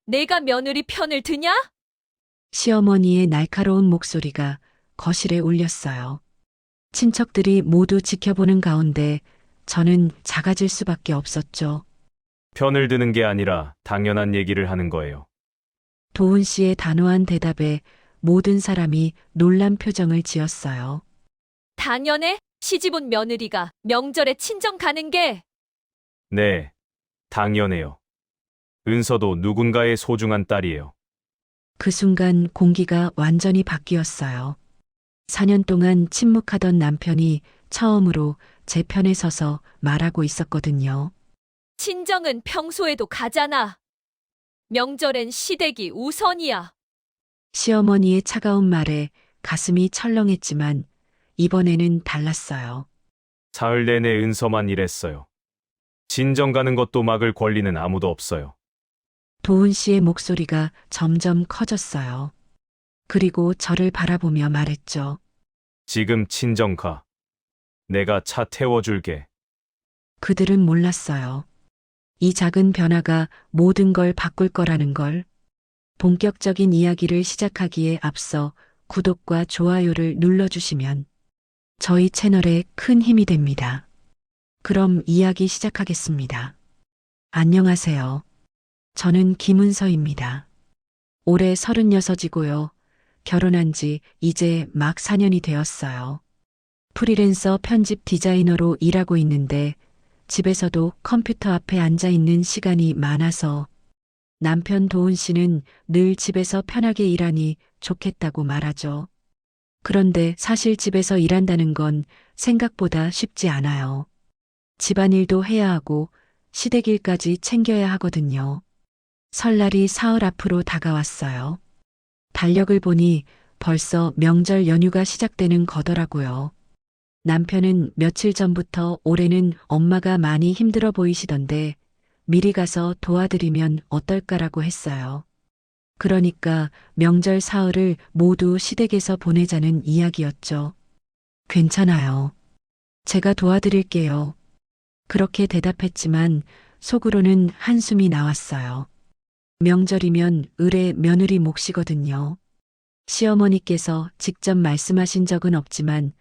내가 며느리 편을 드냐? 시어머니의 날카로운 목소리가 거실에 울렸어요. 친척들이 모두 지켜보는 가운데 저는 작아질 수밖에 없었죠. 편을 드는 게 아니라 당연한 얘기를 하는 거예요. 도훈 씨의 단호한 대답에 모든 사람이 놀란 표정을 지었어요. 당연해? 시집 온 며느리가 명절에 친정 가는 게. 네, 당연해요. 은서도 누군가의 소중한 딸이에요. 그 순간 공기가 완전히 바뀌었어요. 4년 동안 침묵하던 남편이 처음으로 제 편에 서서 말하고 있었거든요. 친정은 평소에도 가잖아. 명절엔 시댁이 우선이야. 시어머니의 차가운 말에 가슴이 철렁했지만 이번에는 달랐어요. 사흘 내내 은서만 일했어요. 진정 가는 것도 막을 권리는 아무도 없어요. 도훈 씨의 목소리가 점점 커졌어요. 그리고 저를 바라보며 말했죠. 지금 친정 가. 내가 차 태워줄게. 그들은 몰랐어요. 이 작은 변화가 모든 걸 바꿀 거라는 걸. 본격적인 이야기를 시작하기에 앞서 구독과 좋아요를 눌러주시면 저희 채널에 큰 힘이 됩니다. 그럼 이야기 시작하겠습니다. 안녕하세요. 저는 김은서입니다. 올해 36이고요. 결혼한 지 이제 막 4년이 되었어요. 프리랜서 편집 디자이너로 일하고 있는데 집에서도 컴퓨터 앞에 앉아 있는 시간이 많아서 남편 도훈 씨는 늘 집에서 편하게 일하니 좋겠다고 말하죠. 그런데 사실 집에서 일한다는 건 생각보다 쉽지 않아요. 집안일도 해야 하고 시댁일까지 챙겨야 하거든요. 설날이 사흘 앞으로 다가왔어요. 달력을 보니 벌써 명절 연휴가 시작되는 거더라고요. 남편은 며칠 전부터 올해는 엄마가 많이 힘들어 보이시던데 미리 가서 도와드리면 어떨까라고 했어요. 그러니까 명절 사흘을 모두 시댁에서 보내자는 이야기였죠. 괜찮아요. 제가 도와드릴게요. 그렇게 대답했지만 속으로는 한숨이 나왔어요. 명절이면 을의 며느리 몫이거든요. 시어머니께서 직접 말씀하신 적은 없지만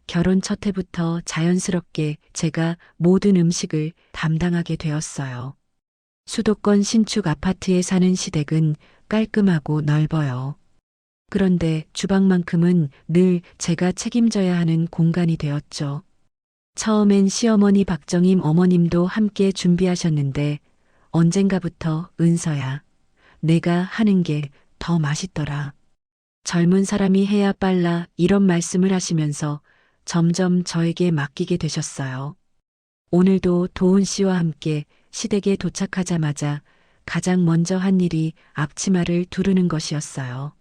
결혼 첫 해부터 자연스럽게 제가 모든 음식을 담당하게 되었어요. 수도권 신축 아파트에 사는 시댁은 깔끔하고 넓어요. 그런데 주방만큼은 늘 제가 책임져야 하는 공간이 되었죠. 처음엔 시어머니 박정임 어머님도 함께 준비하셨는데 언젠가부터 은서야, 내가 하는 게 더 맛있더라. 젊은 사람이 해야 빨라 이런 말씀을 하시면서 점점 저에게 맡기게 되셨어요. 오늘도 도훈 씨와 함께 시댁에 도착하자마자 가장 먼저 한 일이 앞치마를 두르는 것이었어요.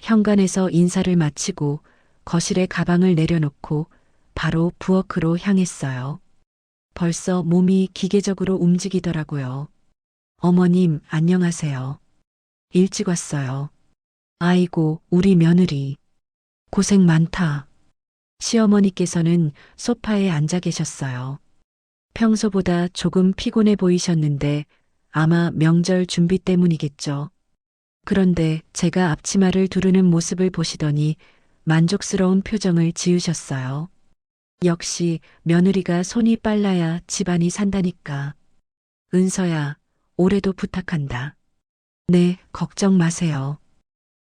현관에서 인사를 마치고 거실에 가방을 내려놓고 바로 부엌으로 향했어요. 벌써 몸이 기계적으로 움직이더라고요. 어머님, 안녕하세요. 일찍 왔어요. 아이고, 우리 며느리. 고생 많다. 시어머니께서는 소파에 앉아 계셨어요. 평소보다 조금 피곤해 보이셨는데 아마 명절 준비 때문이겠죠. 그런데 제가 앞치마를 두르는 모습을 보시더니 만족스러운 표정을 지으셨어요. 역시 며느리가 손이 빨라야 집안이 산다니까. 은서야, 올해도 부탁한다. 네, 걱정 마세요.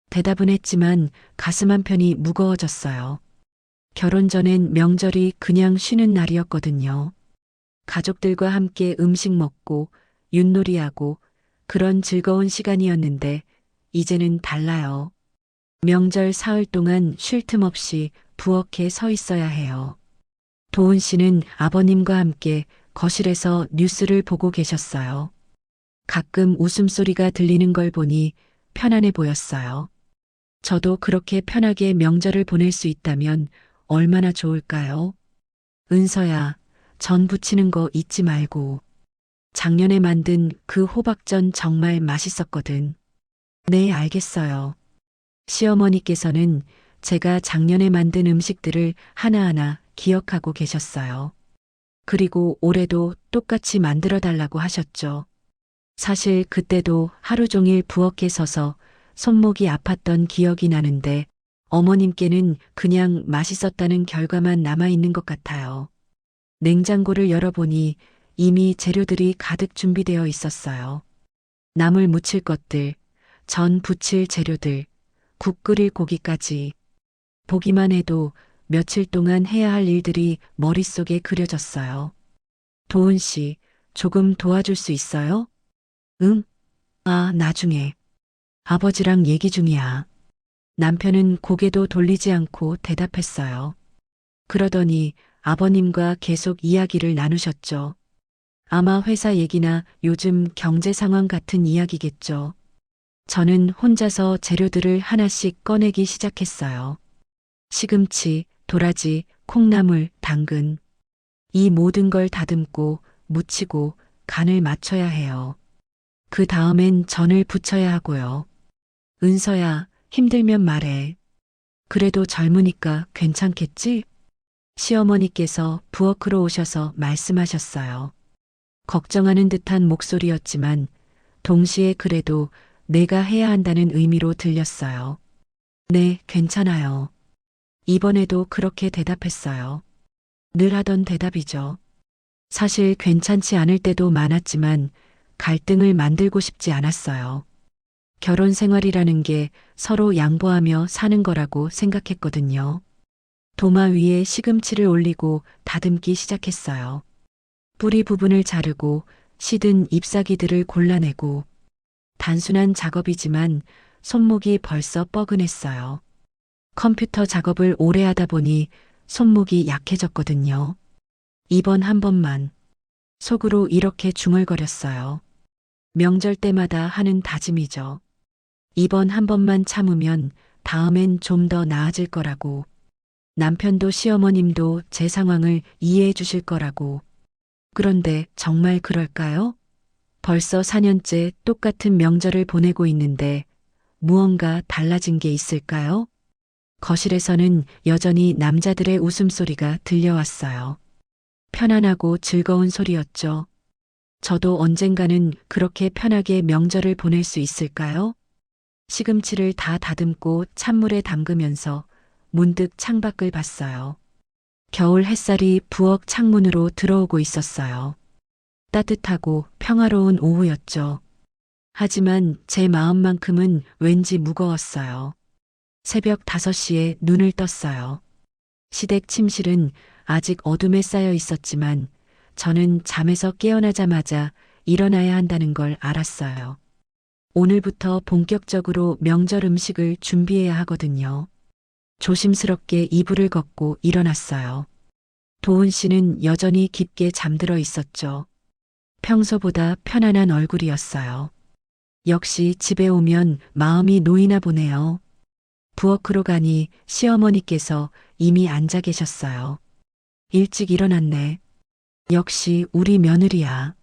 대답은 했지만 가슴 한편이 무거워졌어요. 결혼 전엔 명절이 그냥 쉬는 날이었거든요. 가족들과 함께 음식 먹고 윷놀이하고 그런 즐거운 시간이었는데 이제는 달라요. 명절 사흘 동안 쉴 틈 없이 부엌에 서 있어야 해요. 도훈 씨는 아버님과 함께 거실에서 뉴스를 보고 계셨어요. 가끔 웃음소리가 들리는 걸 보니 편안해 보였어요. 저도 그렇게 편하게 명절을 보낼 수 있다면 얼마나 좋을까요? 은서야, 전 부치는 거 잊지 말고. 작년에 만든 그 호박전 정말 맛있었거든. 네, 알겠어요. 시어머니께서는 제가 작년에 만든 음식들을 하나하나 기억하고 계셨어요. 그리고 올해도 똑같이 만들어 달라고 하셨죠. 사실 그때도 하루 종일 부엌에 서서 손목이 아팠던 기억이 나는데 어머님께는 그냥 맛있었다는 결과만 남아있는 것 같아요. 냉장고를 열어보니 이미 재료들이 가득 준비되어 있었어요. 나물 무칠 것들, 전 부칠 재료들, 국 끓일 고기까지. 보기만 해도 며칠 동안 해야 할 일들이 머릿속에 그려졌어요. 도은 씨, 조금 도와줄 수 있어요? 응? 아, 나중에. 아버지랑 얘기 중이야. 남편은 고개도 돌리지 않고 대답했어요. 그러더니 아버님과 계속 이야기를 나누셨죠. 아마 회사 얘기나 요즘 경제 상황 같은 이야기겠죠. 저는 혼자서 재료들을 하나씩 꺼내기 시작했어요. 시금치, 도라지, 콩나물, 당근. 이 모든 걸 다듬고 무치고 간을 맞춰야 해요. 그 다음엔 전을 부쳐야 하고요. 은서야, 힘들면 말해. 그래도 젊으니까 괜찮겠지? 시어머니께서 부엌으로 오셔서 말씀하셨어요. 걱정하는 듯한 목소리였지만 동시에 그래도 내가 해야 한다는 의미로 들렸어요. 네, 괜찮아요. 이번에도 그렇게 대답했어요. 늘 하던 대답이죠. 사실 괜찮지 않을 때도 많았지만 갈등을 만들고 싶지 않았어요. 결혼 생활이라는 게 서로 양보하며 사는 거라고 생각했거든요. 도마 위에 시금치를 올리고 다듬기 시작했어요. 뿌리 부분을 자르고 시든 잎사귀들을 골라내고 단순한 작업이지만 손목이 벌써 뻐근했어요. 컴퓨터 작업을 오래 하다 보니 손목이 약해졌거든요. 이번 한 번만. 속으로 이렇게 중얼거렸어요. 명절 때마다 하는 다짐이죠. 이번 한 번만 참으면 다음엔 좀 더 나아질 거라고. 남편도 시어머님도 제 상황을 이해해 주실 거라고. 그런데 정말 그럴까요? 벌써 4년째 똑같은 명절을 보내고 있는데 무언가 달라진 게 있을까요? 거실에서는 여전히 남자들의 웃음소리가 들려왔어요. 편안하고 즐거운 소리였죠. 저도 언젠가는 그렇게 편하게 명절을 보낼 수 있을까요? 시금치를 다 다듬고 찬물에 담그면서 문득 창밖을 봤어요. 겨울 햇살이 부엌 창문으로 들어오고 있었어요. 따뜻하고 평화로운 오후였죠. 하지만 제 마음만큼은 왠지 무거웠어요. 새벽 5시에 눈을 떴어요. 시댁 침실은 아직 어둠에 쌓여 있었지만 저는 잠에서 깨어나자마자 일어나야 한다는 걸 알았어요. 오늘부터 본격적으로 명절 음식을 준비해야 하거든요. 조심스럽게 이불을 걷고 일어났어요. 도은 씨는 여전히 깊게 잠들어 있었죠. 평소보다 편안한 얼굴이었어요. 역시 집에 오면 마음이 놓이나 보네요. 부엌으로 가니 시어머니께서 이미 앉아 계셨어요. 일찍 일어났네. 역시 우리 며느리야.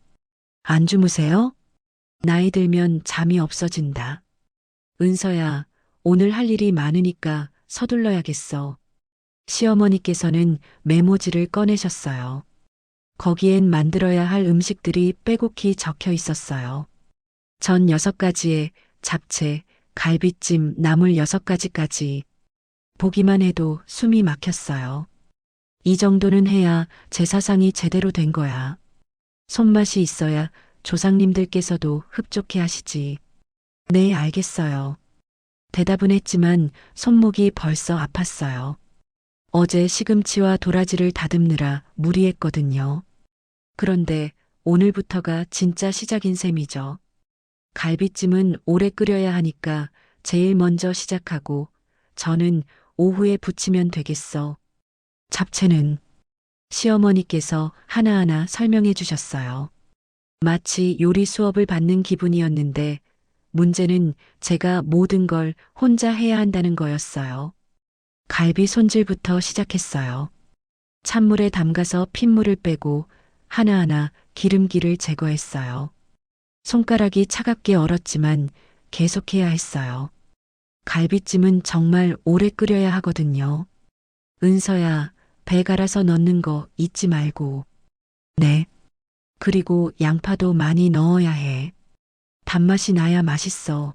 안 주무세요? 나이 들면 잠이 없어진다. 은서야, 오늘 할 일이 많으니까 서둘러야겠어. 시어머니께서는 메모지를 꺼내셨어요. 거기엔 만들어야 할 음식들이 빼곡히 적혀 있었어요. 전 6가지에 잡채, 갈비찜, 나물 6가지까지. 보기만 해도 숨이 막혔어요. 이 정도는 해야 제사상이 제대로 된 거야. 손맛이 있어야 조상님들께서도 흡족해 하시지. 네, 알겠어요. 대답은 했지만 손목이 벌써 아팠어요. 어제 시금치와 도라지를 다듬느라 무리했거든요. 그런데 오늘부터가 진짜 시작인 셈이죠. 갈비찜은 오래 끓여야 하니까 제일 먼저 시작하고 저는 오후에 부치면 되겠어. 잡채는 시어머니께서 하나하나 설명해 주셨어요. 마치 요리 수업을 받는 기분이었는데 문제는 제가 모든 걸 혼자 해야 한다는 거였어요. 갈비 손질부터 시작했어요. 찬물에 담가서 핏물을 빼고 하나하나 기름기를 제거했어요. 손가락이 차갑게 얼었지만 계속해야 했어요. 갈비찜은 정말 오래 끓여야 하거든요. 은서야, 배 갈아서 넣는 거 잊지 말고. 네. 그리고 양파도 많이 넣어야 해. 단맛이 나야 맛있어.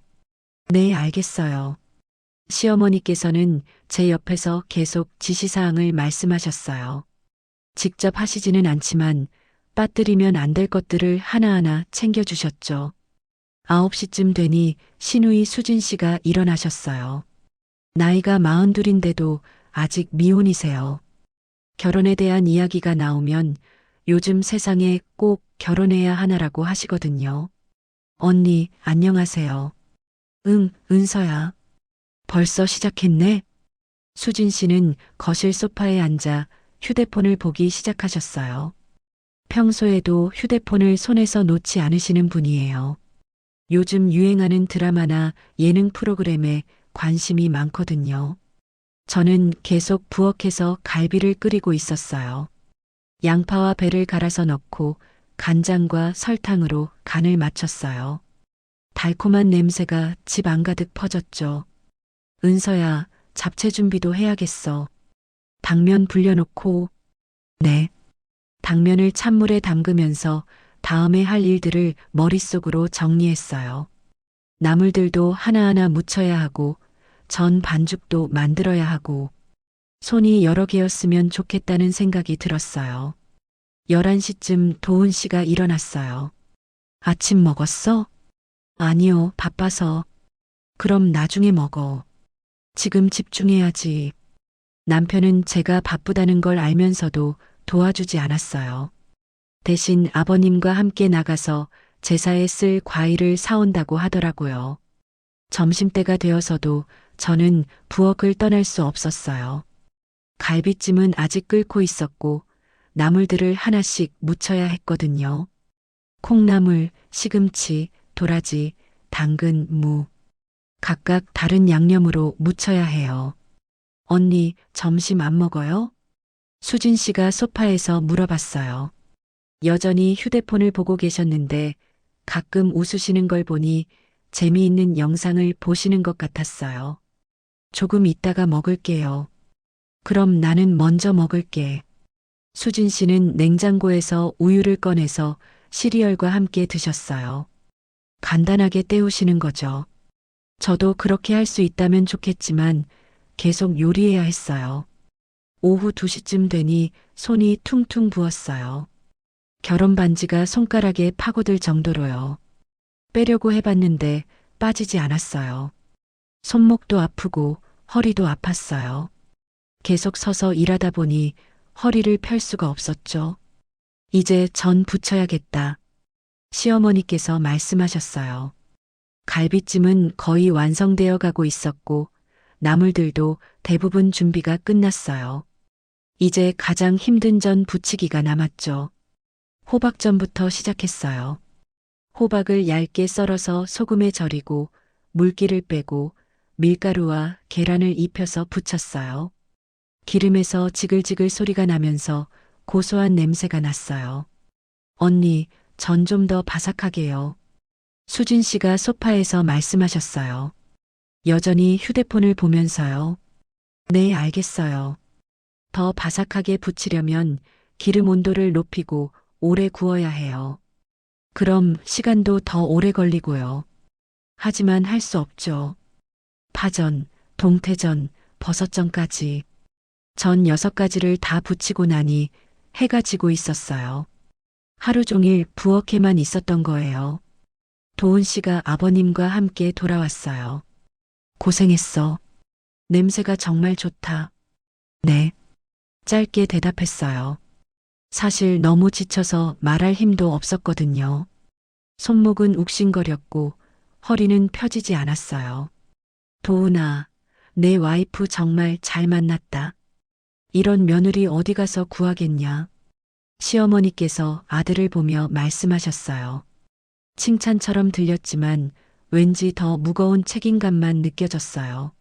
네, 알겠어요. 시어머니께서는 제 옆에서 계속 지시사항을 말씀하셨어요. 직접 하시지는 않지만 빠뜨리면 안 될 것들을 하나하나 챙겨주셨죠. 9시쯤 되니 시누이 수진 씨가 일어나셨어요. 나이가 42인데도 아직 미혼이세요. 결혼에 대한 이야기가 나오면 요즘 세상에 꼭 결혼해야 하나라고 하시거든요. 언니, 안녕하세요. 응, 은서야. 벌써 시작했네? 수진 씨는 거실 소파에 앉아 휴대폰을 보기 시작하셨어요. 평소에도 휴대폰을 손에서 놓지 않으시는 분이에요. 요즘 유행하는 드라마나 예능 프로그램에 관심이 많거든요. 저는 계속 부엌에서 갈비를 끓이고 있었어요. 양파와 배를 갈아서 넣고 간장과 설탕으로 간을 맞췄어요. 달콤한 냄새가 집 안가득 퍼졌죠. 은서야, 잡채 준비도 해야겠어. 당면 불려놓고. 네. 당면을 찬물에 담그면서 다음에 할 일들을 머릿속으로 정리했어요. 나물들도 하나하나 무쳐야 하고 전 반죽도 만들어야 하고 손이 여러 개였으면 좋겠다는 생각이 들었어요. 11시쯤 도훈 씨가 일어났어요. 아침 먹었어? 아니요, 바빠서. 그럼 나중에 먹어. 지금 집중해야지. 남편은 제가 바쁘다는 걸 알면서도 도와주지 않았어요. 대신 아버님과 함께 나가서 제사에 쓸 과일을 사온다고 하더라고요. 점심때가 되어서도 저는 부엌을 떠날 수 없었어요. 갈비찜은 아직 끓고 있었고 나물들을 하나씩 무쳐야 했거든요. 콩나물, 시금치, 도라지, 당근, 무. 각각 다른 양념으로 무쳐야 해요. 언니, 점심 안 먹어요? 수진 씨가 소파에서 물어봤어요. 여전히 휴대폰을 보고 계셨는데 가끔 웃으시는 걸 보니 재미있는 영상을 보시는 것 같았어요. 조금 있다가 먹을게요. 그럼 나는 먼저 먹을게. 수진 씨는 냉장고에서 우유를 꺼내서 시리얼과 함께 드셨어요. 간단하게 때우시는 거죠. 저도 그렇게 할 수 있다면 좋겠지만 계속 요리해야 했어요. 오후 2시쯤 되니 손이 퉁퉁 부었어요. 결혼 반지가 손가락에 파고들 정도로요. 빼려고 해봤는데 빠지지 않았어요. 손목도 아프고 허리도 아팠어요. 계속 서서 일하다 보니 허리를 펼 수가 없었죠. 이제 전 부쳐야겠다. 시어머니께서 말씀하셨어요. 갈비찜은 거의 완성되어 가고 있었고 나물들도 대부분 준비가 끝났어요. 이제 가장 힘든 전 부치기가 남았죠. 호박전부터 시작했어요. 호박을 얇게 썰어서 소금에 절이고 물기를 빼고 밀가루와 계란을 입혀서 부쳤어요. 기름에서 지글지글 소리가 나면서 고소한 냄새가 났어요. 언니, 전 좀 더 바삭하게요. 수진 씨가 소파에서 말씀하셨어요. 여전히 휴대폰을 보면서요. 네, 알겠어요. 더 바삭하게 부치려면 기름 온도를 높이고 오래 구워야 해요. 그럼 시간도 더 오래 걸리고요. 하지만 할 수 없죠. 파전, 동태전, 버섯전까지. 전 6가지를 다 부치고 나니 해가 지고 있었어요. 하루 종일 부엌에만 있었던 거예요. 도훈 씨가 아버님과 함께 돌아왔어요. 고생했어. 냄새가 정말 좋다. 네. 짧게 대답했어요. 사실 너무 지쳐서 말할 힘도 없었거든요. 손목은 욱신거렸고 허리는 펴지지 않았어요. 도훈아, 내 와이프 정말 잘 만났다. 이런 며느리 어디 가서 구하겠냐. 시어머니께서 아들을 보며 말씀하셨어요. 칭찬처럼 들렸지만 왠지 더 무거운 책임감만 느껴졌어요.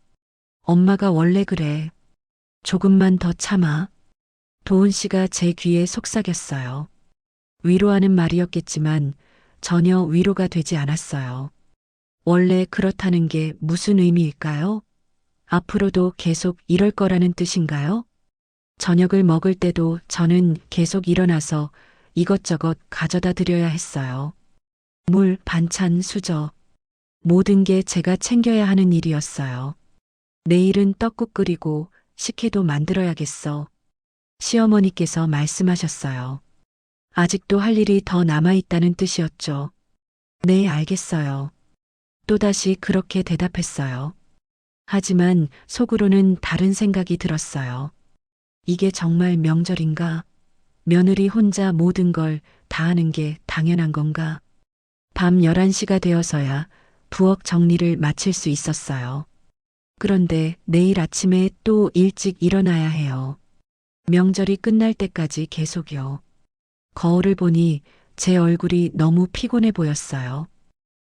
엄마가 원래 그래. 조금만 더 참아. 도훈 씨가 제 귀에 속삭였어요. 위로하는 말이었겠지만 전혀 위로가 되지 않았어요. 원래 그렇다는 게 무슨 의미일까요? 앞으로도 계속 이럴 거라는 뜻인가요? 저녁을 먹을 때도 저는 계속 일어나서 이것저것 가져다 드려야 했어요. 물, 반찬, 수저. 모든 게 제가 챙겨야 하는 일이었어요. 내일은 떡국 끓이고 식혜도 만들어야겠어. 시어머니께서 말씀하셨어요. 아직도 할 일이 더 남아있다는 뜻이었죠. 네, 알겠어요. 또다시 그렇게 대답했어요. 하지만 속으로는 다른 생각이 들었어요. 이게 정말 명절인가? 며느리 혼자 모든 걸 다 하는 게 당연한 건가? 밤 11시가 되어서야 부엌 정리를 마칠 수 있었어요. 그런데 내일 아침에 또 일찍 일어나야 해요. 명절이 끝날 때까지 계속요. 거울을 보니 제 얼굴이 너무 피곤해 보였어요.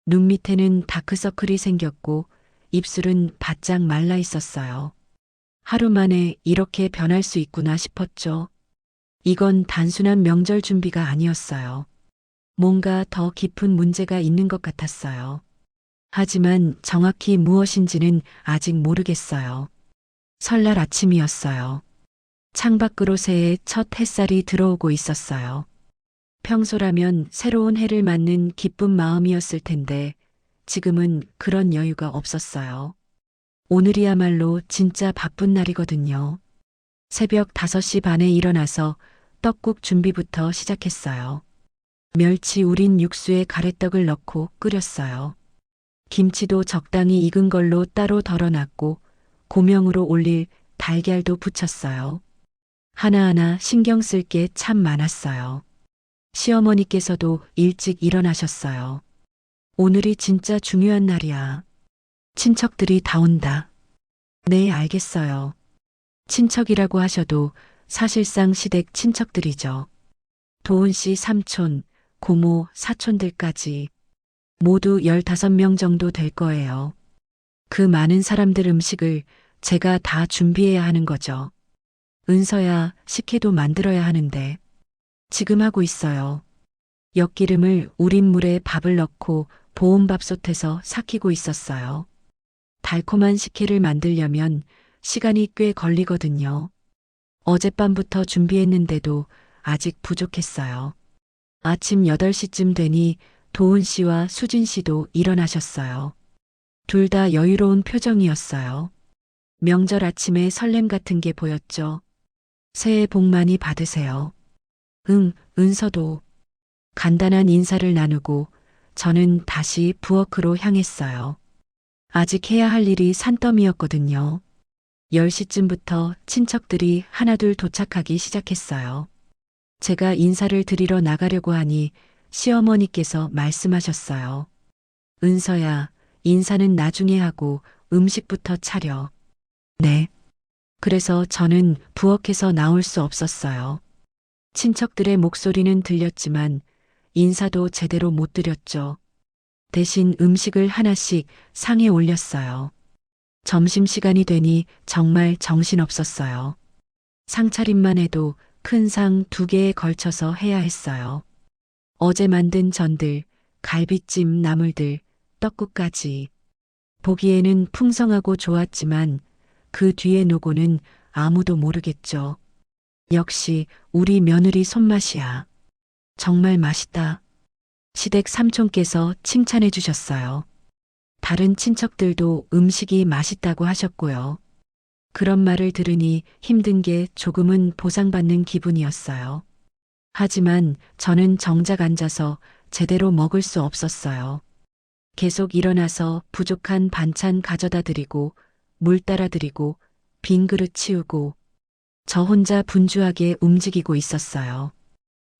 눈 밑에는 다크서클이 생겼고 입술은 바짝 말라 있었어요. 하루 만에 이렇게 변할 수 있구나 싶었죠. 이건 단순한 명절 준비가 아니었어요. 뭔가 더 깊은 문제가 있는 것 같았어요. 하지만 정확히 무엇인지는 아직 모르겠어요. 설날 아침이었어요. 창밖으로 새해 첫 햇살이 들어오고 있었어요. 평소라면 새로운 해를 맞는 기쁜 마음이었을 텐데 지금은 그런 여유가 없었어요. 오늘이야말로 진짜 바쁜 날이거든요. 새벽 5시 반에 일어나서 떡국 준비부터 시작했어요. 멸치 우린 육수에 가래떡을 넣고 끓였어요. 김치도 적당히 익은 걸로 따로 덜어놨고 고명으로 올릴 달걀도 부쳤어요. 하나하나 신경 쓸 게 참 많았어요. 시어머니께서도 일찍 일어나셨어요. 오늘이 진짜 중요한 날이야. 친척들이 다 온다. 네, 알겠어요. 친척이라고 하셔도 사실상 시댁 친척들이죠. 도훈 씨 삼촌, 고모, 사촌들까지 모두 15명 정도 될 거예요. 그 많은 사람들 음식을 제가 다 준비해야 하는 거죠. 은서야, 식혜도 만들어야 하는데. 지금 하고 있어요. 엿기름을 우린 물에 밥을 넣고 보온밥솥에서 삭히고 있었어요. 달콤한 식혜를 만들려면 시간이 꽤 걸리거든요. 어젯밤부터 준비했는데도 아직 부족했어요. 아침 8시쯤 되니 도훈 씨와 수진 씨도 일어나셨어요. 둘 다 여유로운 표정이었어요. 명절 아침에 설렘 같은 게 보였죠. 새해 복 많이 받으세요. 응, 은서도. 간단한 인사를 나누고 저는 다시 부엌으로 향했어요. 아직 해야 할 일이 산더미였거든요. 10시쯤부터 친척들이 하나둘 도착하기 시작했어요. 제가 인사를 드리러 나가려고 하니 시어머니께서 말씀하셨어요. 은서야, 인사는 나중에 하고 음식부터 차려. 네. 그래서 저는 부엌에서 나올 수 없었어요. 친척들의 목소리는 들렸지만 인사도 제대로 못 드렸죠. 대신 음식을 하나씩 상에 올렸어요. 점심시간이 되니 정말 정신없었어요. 상차림만 해도 큰 상 2개에 걸쳐서 해야 했어요. 어제 만든 전들, 갈비찜 나물들, 떡국까지. 보기에는 풍성하고 좋았지만 그 뒤에 노고는 아무도 모르겠죠. 역시 우리 며느리 손맛이야. 정말 맛있다. 시댁 삼촌께서 칭찬해 주셨어요. 다른 친척들도 음식이 맛있다고 하셨고요. 그런 말을 들으니 힘든 게 조금은 보상받는 기분이었어요. 하지만 저는 정작 앉아서 제대로 먹을 수 없었어요. 계속 일어나서 부족한 반찬 가져다 드리고 물 따라 드리고 빈 그릇 치우고 저 혼자 분주하게 움직이고 있었어요.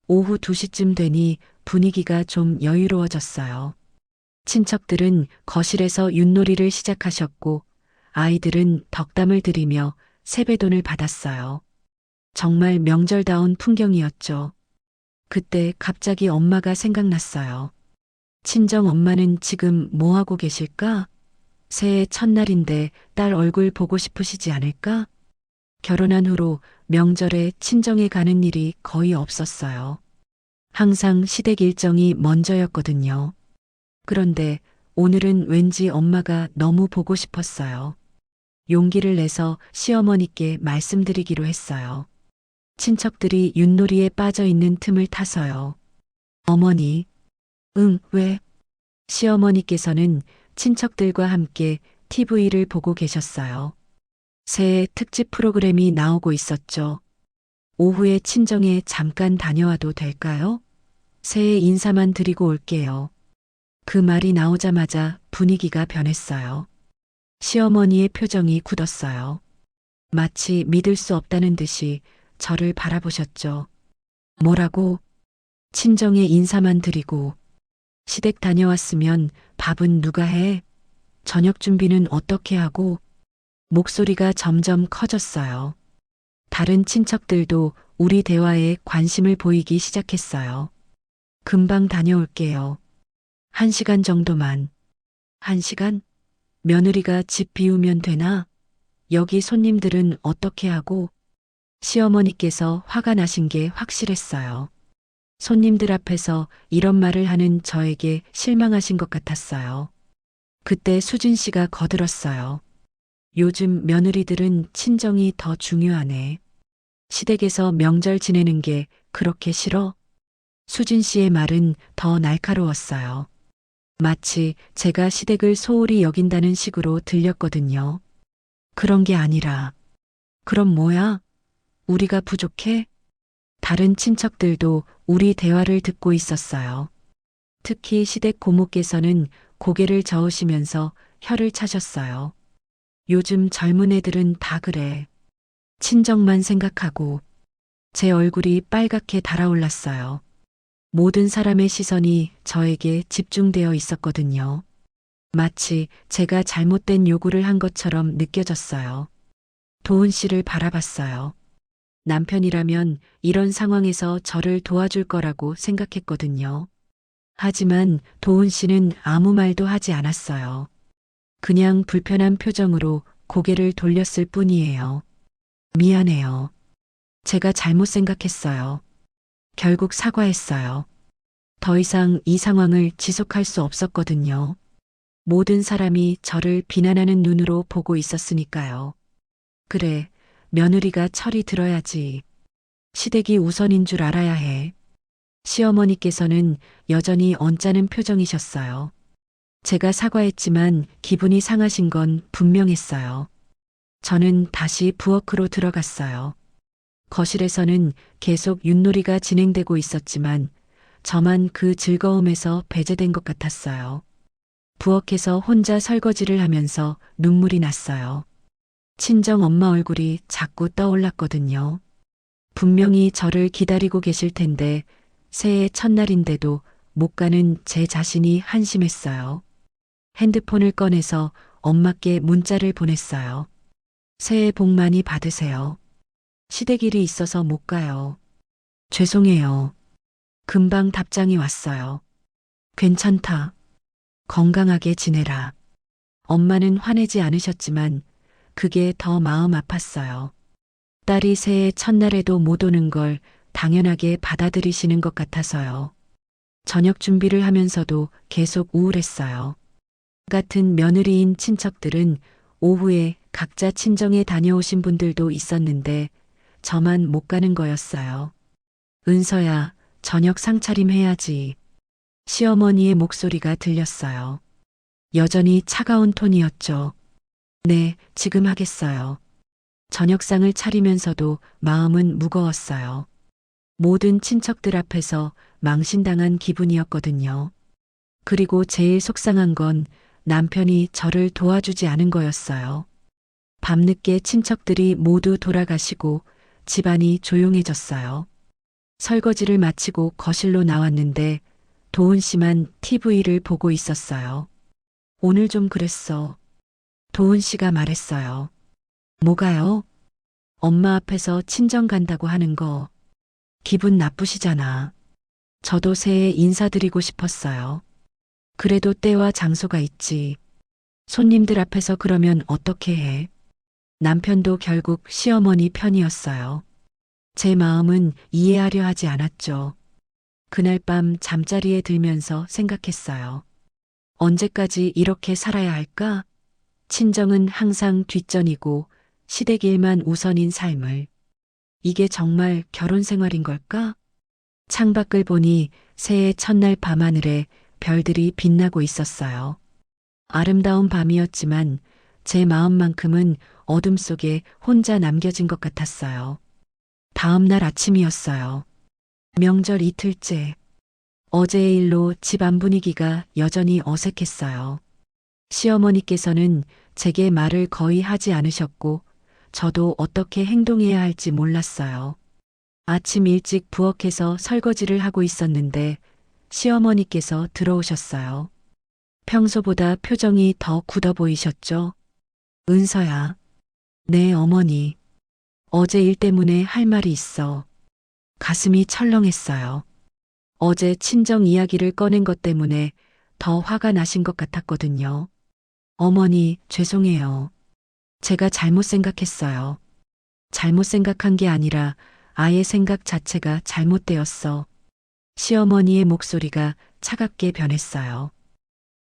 오후 2시쯤 되니 분위기가 좀 여유로워졌어요. 친척들은 거실에서 윷놀이를 시작하셨고 아이들은 덕담을 들이며 세뱃돈을 받았어요. 정말 명절다운 풍경이었죠. 그때 갑자기 엄마가 생각났어요. 친정 엄마는 지금 뭐 하고 계실까? 새해 첫날인데 딸 얼굴 보고 싶으시지 않을까? 결혼한 후로 명절에 친정에 가는 일이 거의 없었어요. 항상 시댁 일정이 먼저였거든요. 그런데 오늘은 왠지 엄마가 너무 보고 싶었어요. 용기를 내서 시어머니께 말씀드리기로 했어요. 친척들이 윷놀이에 빠져 있는 틈을 타서요. 어머니, 응, 왜? 시어머니께서는 친척들과 함께 TV를 보고 계셨어요. 새해 특집 프로그램이 나오고 있었죠. 오후에 친정에 잠깐 다녀와도 될까요? 새해 인사만 드리고 올게요. 그 말이 나오자마자 분위기가 변했어요. 시어머니의 표정이 굳었어요. 마치 믿을 수 없다는 듯이 저를 바라보셨죠. 뭐라고? 친정에 인사만 드리고 시댁 다녀왔으면 밥은 누가 해? 저녁 준비는 어떻게 하고? 목소리가 점점 커졌어요. 다른 친척들도 우리 대화에 관심을 보이기 시작했어요. 금방 다녀올게요. 1시간 정도만. 1시간? 며느리가 집 비우면 되나? 여기 손님들은 어떻게 하고? 시어머니께서 화가 나신 게 확실했어요. 손님들 앞에서 이런 말을 하는 저에게 실망하신 것 같았어요. 그때 수진 씨가 거들었어요. 요즘 며느리들은 친정이 더 중요하네. 시댁에서 명절 지내는 게 그렇게 싫어? 수진 씨의 말은 더 날카로웠어요. 마치 제가 시댁을 소홀히 여긴다는 식으로 들렸거든요. 그런 게 아니라, 그럼 뭐야? 우리가 부족해? 다른 친척들도 우리 대화를 듣고 있었어요. 특히 시댁 고모께서는 고개를 저으시면서 혀를 차셨어요. 요즘 젊은 애들은 다 그래. 친정만 생각하고. 제 얼굴이 빨갛게 달아올랐어요. 모든 사람의 시선이 저에게 집중되어 있었거든요. 마치 제가 잘못된 요구를 한 것처럼 느껴졌어요. 도훈 씨를 바라봤어요. 남편이라면 이런 상황에서 저를 도와줄 거라고 생각했거든요. 하지만 도훈 씨는 아무 말도 하지 않았어요. 그냥 불편한 표정으로 고개를 돌렸을 뿐이에요. 미안해요. 제가 잘못 생각했어요. 결국 사과했어요. 더 이상 이 상황을 지속할 수 없었거든요. 모든 사람이 저를 비난하는 눈으로 보고 있었으니까요. 그래, 며느리가 철이 들어야지. 시댁이 우선인 줄 알아야 해. 시어머니께서는 여전히 언짢은 표정이셨어요. 제가 사과했지만 기분이 상하신 건 분명했어요. 저는 다시 부엌으로 들어갔어요. 거실에서는 계속 윷놀이가 진행되고 있었지만 저만 그 즐거움에서 배제된 것 같았어요. 부엌에서 혼자 설거지를 하면서 눈물이 났어요. 친정 엄마 얼굴이 자꾸 떠올랐거든요. 분명히 저를 기다리고 계실 텐데 새해 첫날인데도 못 가는 제 자신이 한심했어요. 핸드폰을 꺼내서 엄마께 문자를 보냈어요. 새해 복 많이 받으세요. 시댁 일이 있어서 못 가요. 죄송해요. 금방 답장이 왔어요. 괜찮다. 건강하게 지내라. 엄마는 화내지 않으셨지만 그게 더 마음 아팠어요. 딸이 새해 첫날에도 못 오는 걸 당연하게 받아들이시는 것 같아서요. 저녁 준비를 하면서도 계속 우울했어요. 같은 며느리인 친척들은 오후에 각자 친정에 다녀오신 분들도 있었는데 저만 못 가는 거였어요. 은서야, 저녁 상차림 해야지. 시어머니의 목소리가 들렸어요. 여전히 차가운 톤이었죠. 네, 지금 하겠어요. 저녁상을 차리면서도 마음은 무거웠어요. 모든 친척들 앞에서 망신당한 기분이었거든요. 그리고 제일 속상한 건 남편이 저를 도와주지 않은 거였어요. 밤늦게 친척들이 모두 돌아가시고 집안이 조용해졌어요. 설거지를 마치고 거실로 나왔는데 도훈 씨만 TV를 보고 있었어요. 오늘 좀 그랬어. 도훈 씨가 말했어요. 뭐가요? 엄마 앞에서 친정 간다고 하는 거. 기분 나쁘시잖아. 저도 새해 인사드리고 싶었어요. 그래도 때와 장소가 있지. 손님들 앞에서 그러면 어떻게 해? 남편도 결국 시어머니 편이었어요. 제 마음은 이해하려 하지 않았죠. 그날 밤 잠자리에 들면서 생각했어요. 언제까지 이렇게 살아야 할까? 친정은 항상 뒷전이고 시댁 일만 우선인 삶을. 이게 정말 결혼 생활인 걸까? 창밖을 보니 새해 첫날 밤하늘에 별들이 빛나고 있었어요. 아름다운 밤이었지만 제 마음만큼은 어둠 속에 혼자 남겨진 것 같았어요. 다음 날 아침이었어요. 명절 이틀째. 어제의 일로 집안 분위기가 여전히 어색했어요. 시어머니께서는 제게 말을 거의 하지 않으셨고, 저도 어떻게 행동해야 할지 몰랐어요. 아침 일찍 부엌에서 설거지를 하고 있었는데, 시어머니께서 들어오셨어요. 평소보다 표정이 더 굳어 보이셨죠? 은서야. 네, 어머니. 어제 일 때문에 할 말이 있어. 가슴이 철렁했어요. 어제 친정 이야기를 꺼낸 것 때문에 더 화가 나신 것 같았거든요. 어머니, 죄송해요. 제가 잘못 생각했어요. 잘못 생각한 게 아니라 아예 생각 자체가 잘못되었어. 시어머니의 목소리가 차갑게 변했어요.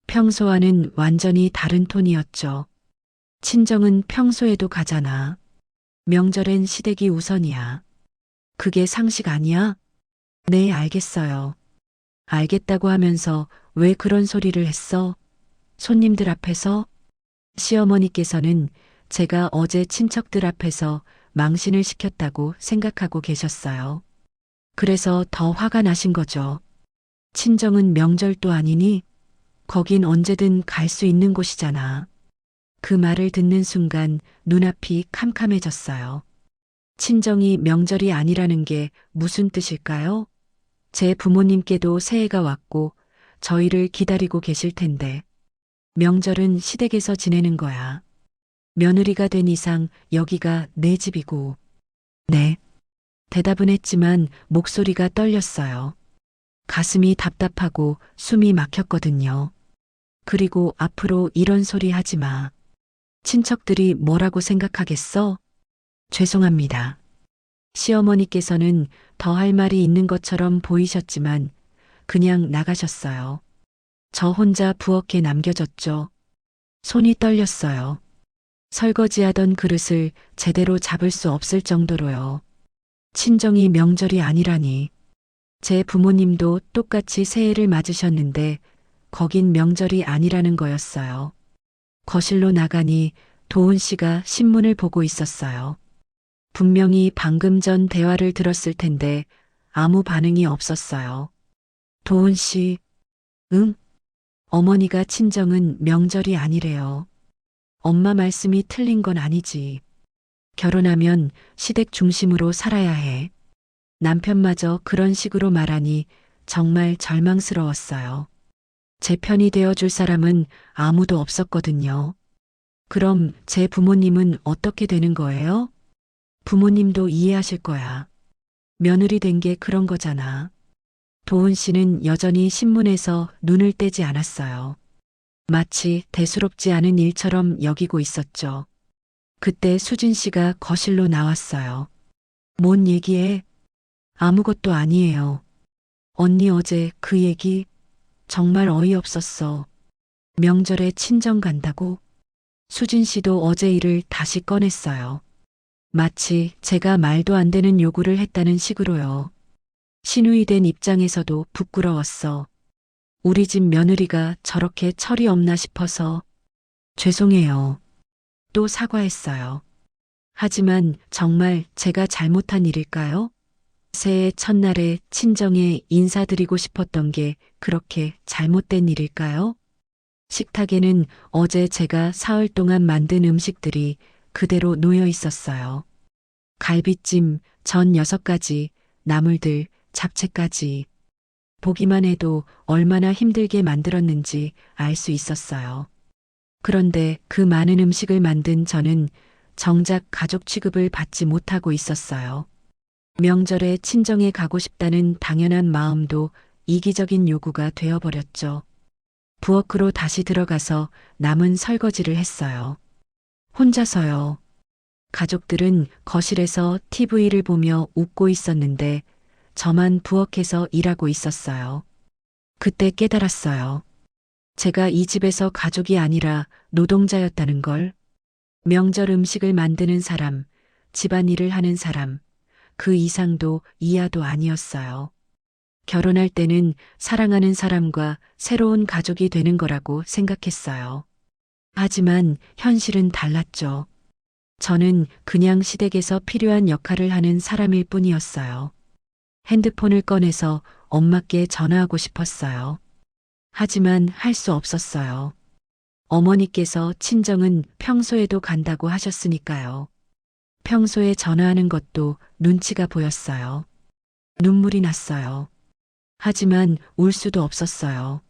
평소와는 완전히 다른 톤이었죠. 친정은 평소에도 가잖아. 명절엔 시댁이 우선이야. 그게 상식 아니야? 네, 알겠어요. 알겠다고 하면서 왜 그런 소리를 했어? 손님들 앞에서? 시어머니께서는 제가 어제 친척들 앞에서 망신을 시켰다고 생각하고 계셨어요. 그래서 더 화가 나신 거죠. 친정은 명절도 아니니? 거긴 언제든 갈 수 있는 곳이잖아. 그 말을 듣는 순간 눈앞이 캄캄해졌어요. 친정이 명절이 아니라는 게 무슨 뜻일까요? 제 부모님께도 새해가 왔고 저희를 기다리고 계실 텐데. 명절은 시댁에서 지내는 거야. 며느리가 된 이상 여기가 내 집이고. 네. 대답은 했지만 목소리가 떨렸어요. 가슴이 답답하고 숨이 막혔거든요. 그리고 앞으로 이런 소리 하지 마. 친척들이 뭐라고 생각하겠어? 죄송합니다. 시어머니께서는 더 할 말이 있는 것처럼 보이셨지만 그냥 나가셨어요. 저 혼자 부엌에 남겨졌죠. 손이 떨렸어요. 설거지하던 그릇을 제대로 잡을 수 없을 정도로요. 친정이 명절이 아니라니. 제 부모님도 똑같이 새해를 맞으셨는데 거긴 명절이 아니라는 거였어요. 거실로 나가니 도훈 씨가 신문을 보고 있었어요. 분명히 방금 전 대화를 들었을 텐데 아무 반응이 없었어요. 도훈 씨, 응? 어머니가 친정은 명절이 아니래요. 엄마 말씀이 틀린 건 아니지. 결혼하면 시댁 중심으로 살아야 해. 남편마저 그런 식으로 말하니 정말 절망스러웠어요. 제 편이 되어줄 사람은 아무도 없었거든요. 그럼 제 부모님은 어떻게 되는 거예요? 부모님도 이해하실 거야. 며느리 된 게 그런 거잖아. 도훈 씨는 여전히 신문에서 눈을 떼지 않았어요. 마치 대수롭지 않은 일처럼 여기고 있었죠. 그때 수진 씨가 거실로 나왔어요. 뭔 얘기해? 아무것도 아니에요. 언니 어제 그 얘기 정말 어이없었어. 명절에 친정 간다고? 수진 씨도 어제 일을 다시 꺼냈어요. 마치 제가 말도 안 되는 요구를 했다는 식으로요. 시누이 된 입장에서도 부끄러웠어. 우리 집 며느리가 저렇게 철이 없나 싶어서. 죄송해요. 또 사과했어요. 하지만 정말 제가 잘못한 일일까요? 새해 첫날에 친정에 인사드리고 싶었던 게 그렇게 잘못된 일일까요? 식탁에는 어제 제가 사흘 동안 만든 음식들이 그대로 놓여 있었어요. 갈비찜, 전 6가지, 나물들, 잡채까지. 보기만 해도 얼마나 힘들게 만들었는지 알 수 있었어요. 그런데 그 많은 음식을 만든 저는 정작 가족 취급을 받지 못하고 있었어요. 명절에 친정에 가고 싶다는 당연한 마음도 이기적인 요구가 되어버렸죠. 부엌으로 다시 들어가서 남은 설거지를 했어요. 혼자서요. 가족들은 거실에서 TV를 보며 웃고 있었는데 저만 부엌에서 일하고 있었어요. 그때 깨달았어요. 제가 이 집에서 가족이 아니라 노동자였다는 걸. 명절 음식을 만드는 사람, 집안일을 하는 사람, 그 이상도 이하도 아니었어요. 결혼할 때는 사랑하는 사람과 새로운 가족이 되는 거라고 생각했어요. 하지만 현실은 달랐죠. 저는 그냥 시댁에서 필요한 역할을 하는 사람일 뿐이었어요. 핸드폰을 꺼내서 엄마께 전화하고 싶었어요. 하지만 할 수 없었어요. 어머니께서 친정은 평소에도 간다고 하셨으니까요. 평소에 전화하는 것도 눈치가 보였어요. 눈물이 났어요. 하지만 울 수도 없었어요.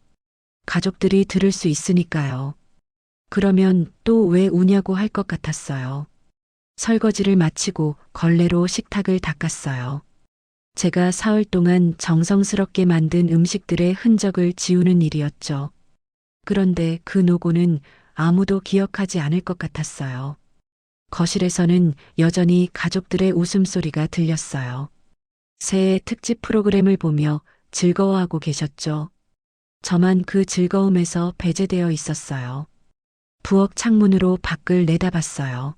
가족들이 들을 수 있으니까요. 그러면 또 왜 우냐고 할 것 같았어요. 설거지를 마치고 걸레로 식탁을 닦았어요. 제가 사흘 동안 정성스럽게 만든 음식들의 흔적을 지우는 일이었죠. 그런데 그 노고는 아무도 기억하지 않을 것 같았어요. 거실에서는 여전히 가족들의 웃음소리가 들렸어요. 새해 특집 프로그램을 보며 즐거워하고 계셨죠. 저만 그 즐거움에서 배제되어 있었어요. 부엌 창문으로 밖을 내다봤어요.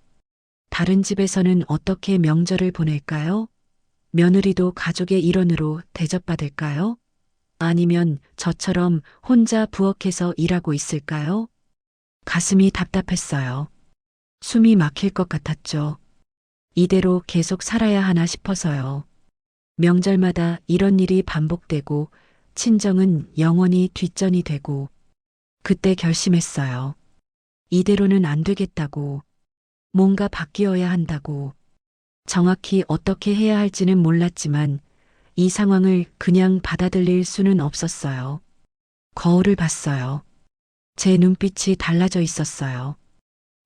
다른 집에서는 어떻게 명절을 보낼까요? 며느리도 가족의 일원으로 대접받을까요? 아니면 저처럼 혼자 부엌에서 일하고 있을까요? 가슴이 답답했어요. 숨이 막힐 것 같았죠. 이대로 계속 살아야 하나 싶어서요. 명절마다 이런 일이 반복되고 친정은 영원히 뒷전이 되고 그때 결심했어요. 이대로는 안 되겠다고. 뭔가 바뀌어야 한다고. 정확히 어떻게 해야 할지는 몰랐지만 이 상황을 그냥 받아들일 수는 없었어요. 거울을 봤어요. 제 눈빛이 달라져 있었어요.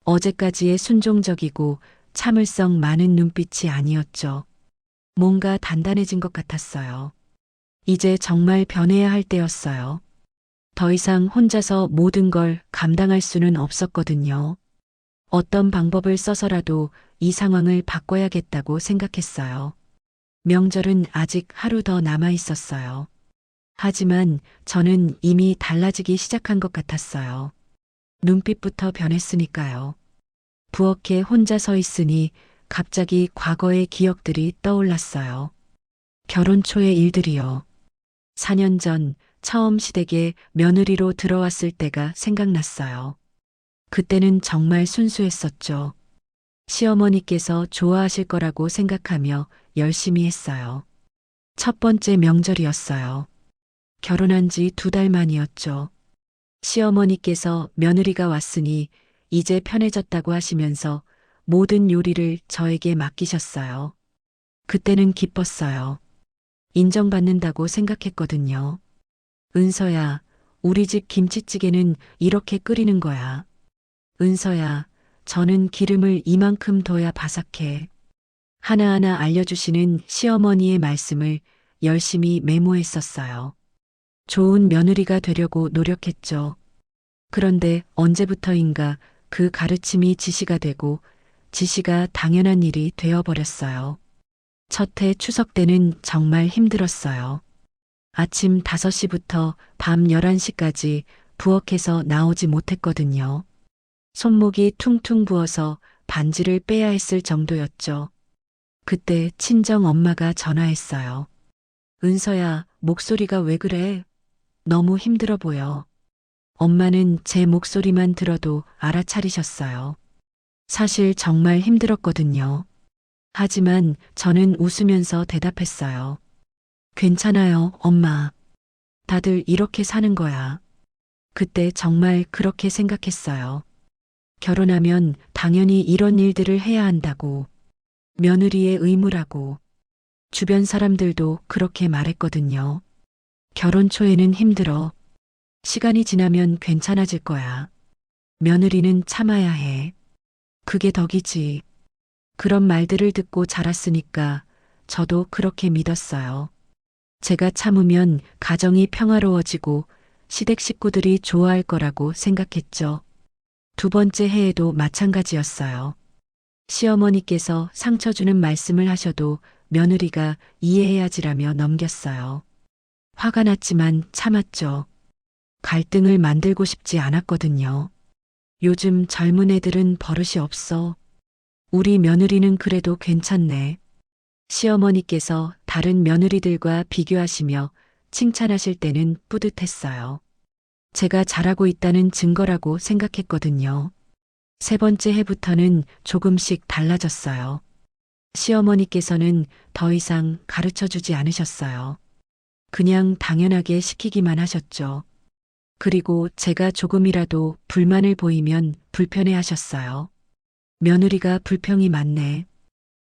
어제까지의 순종적이고 참을성 많은 눈빛이 아니었죠. 뭔가 단단해진 것 같았어요. 이제 정말 변해야 할 때였어요. 더 이상 혼자서 모든 걸 감당할 수는 없었거든요. 어떤 방법을 써서라도 이 상황을 바꿔야겠다고 생각했어요. 명절은 아직 하루 더 남아 있었어요. 하지만 저는 이미 달라지기 시작한 것 같았어요. 눈빛부터 변했으니까요. 부엌에 혼자 서 있으니 갑자기 과거의 기억들이 떠올랐어요. 결혼 초의 일들이요. 4년 전 처음 시댁에 며느리로 들어왔을 때가 생각났어요. 그때는 정말 순수했었죠. 시어머니께서 좋아하실 거라고 생각하며 열심히 했어요. 첫 번째 명절이었어요. 결혼한 지 2달 만이었죠. 시어머니께서 며느리가 왔으니 이제 편해졌다고 하시면서 모든 요리를 저에게 맡기셨어요. 그때는 기뻤어요. 인정받는다고 생각했거든요. 은서야, 우리 집 김치찌개는 이렇게 끓이는 거야. 은서야, 저는 기름을 이만큼 둬야 바삭해. 하나하나 알려주시는 시어머니의 말씀을 열심히 메모했었어요. 좋은 며느리가 되려고 노력했죠. 그런데 언제부터인가 그 가르침이 지시가 되고 지시가 당연한 일이 되어버렸어요. 첫 해 추석 때는 정말 힘들었어요. 아침 5시부터 밤 11시까지 부엌에서 나오지 못했거든요. 손목이 퉁퉁 부어서 반지를 빼야 했을 정도였죠. 그때 친정 엄마가 전화했어요. 은서야, 목소리가 왜 그래? 너무 힘들어 보여. 엄마는 제 목소리만 들어도 알아차리셨어요. 사실 정말 힘들었거든요. 하지만 저는 웃으면서 대답했어요. 괜찮아요, 엄마. 다들 이렇게 사는 거야. 그때 정말 그렇게 생각했어요. 결혼하면 당연히 이런 일들을 해야 한다고. 며느리의 의무라고. 주변 사람들도 그렇게 말했거든요. 결혼 초에는 힘들어. 시간이 지나면 괜찮아질 거야. 며느리는 참아야 해. 그게 덕이지. 그런 말들을 듣고 자랐으니까 저도 그렇게 믿었어요. 제가 참으면 가정이 평화로워지고 시댁 식구들이 좋아할 거라고 생각했죠. 2번째 해에도 마찬가지였어요. 시어머니께서 상처 주는 말씀을 하셔도 며느리가 이해해야지라며 넘겼어요. 화가 났지만 참았죠. 갈등을 만들고 싶지 않았거든요. 요즘 젊은 애들은 버릇이 없어. 우리 며느리는 그래도 괜찮네. 시어머니께서 다른 며느리들과 비교하시며 칭찬하실 때는 뿌듯했어요. 제가 잘하고 있다는 증거라고 생각했거든요. 세 번째 해부터는 조금씩 달라졌어요. 시어머니께서는 더 이상 가르쳐 주지 않으셨어요. 그냥 당연하게 시키기만 하셨죠. 그리고 제가 조금이라도 불만을 보이면 불편해 하셨어요. 며느리가 불평이 많네.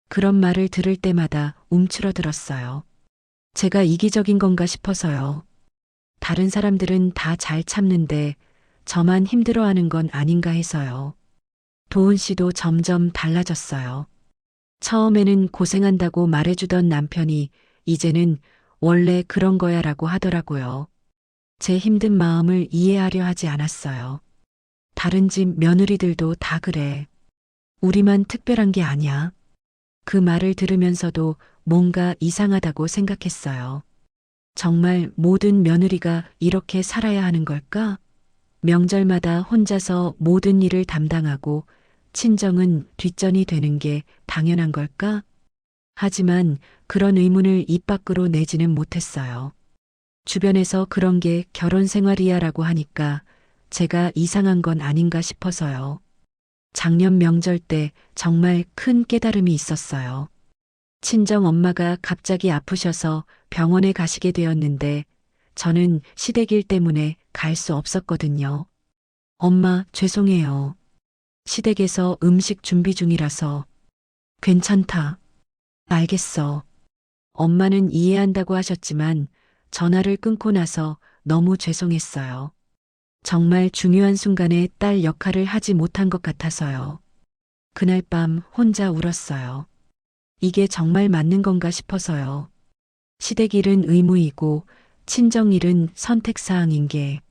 그런 말을 들을 때마다 움츠러들었어요. 제가 이기적인 건가 싶어서요. 다른 사람들은 다 잘 참는데 저만 힘들어하는 건 아닌가 해서요. 도훈 씨도 점점 달라졌어요. 처음에는 고생한다고 말해주던 남편이 이제는 원래 그런 거야 라고 하더라고요. 제 힘든 마음을 이해하려 하지 않았어요. 다른 집 며느리들도 다 그래. 우리만 특별한 게 아니야. 그 말을 들으면서도 뭔가 이상하다고 생각했어요. 정말 모든 며느리가 이렇게 살아야 하는 걸까? 명절마다 혼자서 모든 일을 담당하고 친정은 뒷전이 되는 게 당연한 걸까? 하지만 그런 의문을 입 밖으로 내지는 못했어요. 주변에서 그런 게 결혼 생활이야라고 하니까 제가 이상한 건 아닌가 싶어서요. 작년 명절 때 정말 큰 깨달음이 있었어요. 친정 엄마가 갑자기 아프셔서 병원에 가시게 되었는데 저는 시댁일 때문에 갈 수 없었거든요. 엄마, 죄송해요. 시댁에서 음식 준비 중이라서. 괜찮다. 알겠어. 엄마는 이해한다고 하셨지만 전화를 끊고 나서 너무 죄송했어요. 정말 중요한 순간에 딸 역할을 하지 못한 것 같아서요. 그날 밤 혼자 울었어요. 이게 정말 맞는 건가 싶어서요. 시댁 일은 의무이고 친정 일은 선택사항인 게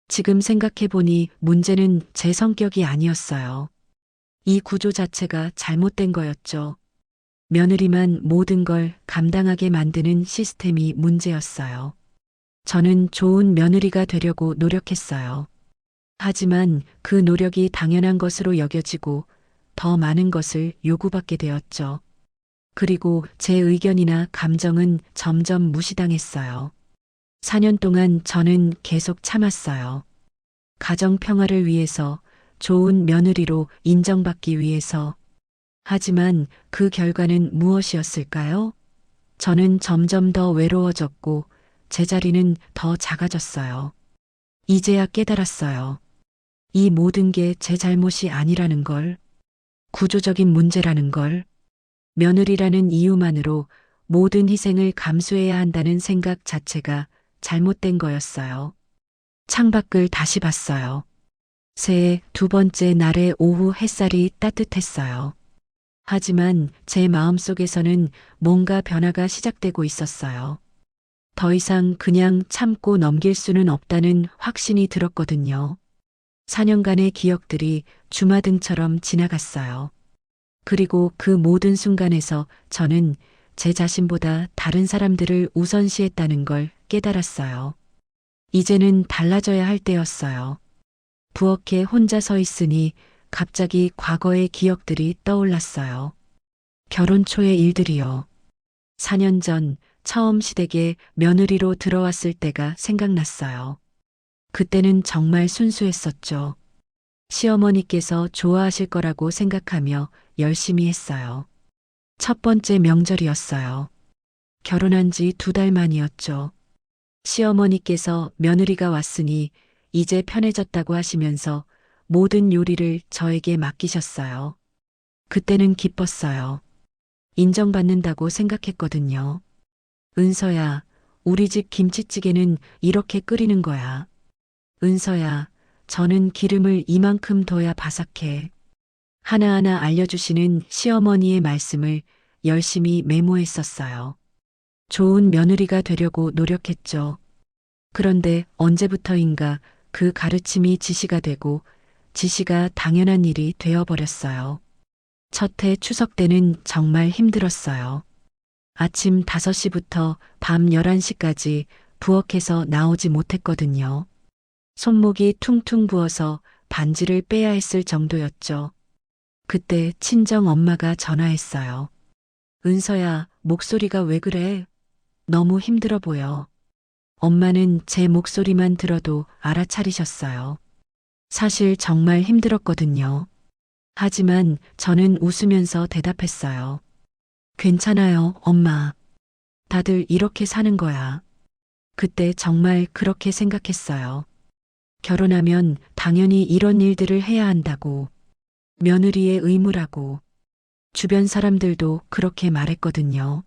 지금 생각해보니 문제는 제 성격이 아니었어요. 이 구조 자체가 잘못된 거였죠. 며느리만 모든 걸 감당하게 만드는 시스템이 문제였어요. 저는 좋은 며느리가 되려고 노력했어요. 하지만 그 노력이 당연한 것으로 여겨지고 더 많은 것을 요구받게 되었죠. 그리고 제 의견이나 감정은 점점 무시당했어요. 4년 동안 저는 계속 참았어요. 가정 평화를 위해서, 좋은 며느리로 인정받기 위해서. 하지만 그 결과는 무엇이었을까요? 저는 점점 더 외로워졌고 제 자리는 더 작아졌어요. 이제야 깨달았어요. 이 모든 게 제 잘못이 아니라는 걸, 구조적인 문제라는 걸, 며느리라는 이유만으로 모든 희생을 감수해야 한다는 생각 자체가 잘못된 거였어요. 창밖을 다시 봤어요. 새해 두 번째 날의 오후 햇살이 따뜻했어요. 하지만 제 마음속에서는 뭔가 변화가 시작되고 있었어요. 더 이상 그냥 참고 넘길 수는 없다는 확신이 들었거든요. 4년간의 기억들이 주마등처럼 지나갔어요. 그리고 그 모든 순간에서 저는 제 자신보다 다른 사람들을 우선시했다는 걸 깨달았어요. 이제는 달라져야 할 때였어요. 부엌에 혼자 서 있으니 갑자기 과거의 기억들이 떠올랐어요. 결혼 초의 일들이요. 4년 전 처음 시댁에 며느리로 들어왔을 때가 생각났어요. 그때는 정말 순수했었죠. 시어머니께서 좋아하실 거라고 생각하며 열심히 했어요. 첫 번째 명절이었어요. 결혼한 지 2달 만이었죠. 시어머니께서 며느리가 왔으니 이제 편해졌다고 하시면서 모든 요리를 저에게 맡기셨어요. 그때는 기뻤어요. 인정받는다고 생각했거든요. 은서야, 우리 집 김치찌개는 이렇게 끓이는 거야. 은서야, 저는 기름을 이만큼 둬야 바삭해. 하나하나 알려주시는 시어머니의 말씀을 열심히 메모했었어요. 좋은 며느리가 되려고 노력했죠. 그런데 언제부터인가 그 가르침이 지시가 되고 지시가 당연한 일이 되어버렸어요. 첫 해 추석 때는 정말 힘들었어요. 아침 5시부터 밤 11시까지 부엌에서 나오지 못했거든요. 손목이 퉁퉁 부어서 반지를 빼야 했을 정도였죠. 그때 친정 엄마가 전화했어요. 은서야, 목소리가 왜 그래? 너무 힘들어 보여. 엄마는 제 목소리만 들어도 알아차리셨어요. 사실 정말 힘들었거든요. 하지만 저는 웃으면서 대답했어요. 괜찮아요, 엄마. 다들 이렇게 사는 거야. 그때 정말 그렇게 생각했어요. 결혼하면 당연히 이런 일들을 해야 한다고. 며느리의 의무라고. 주변 사람들도 그렇게 말했거든요.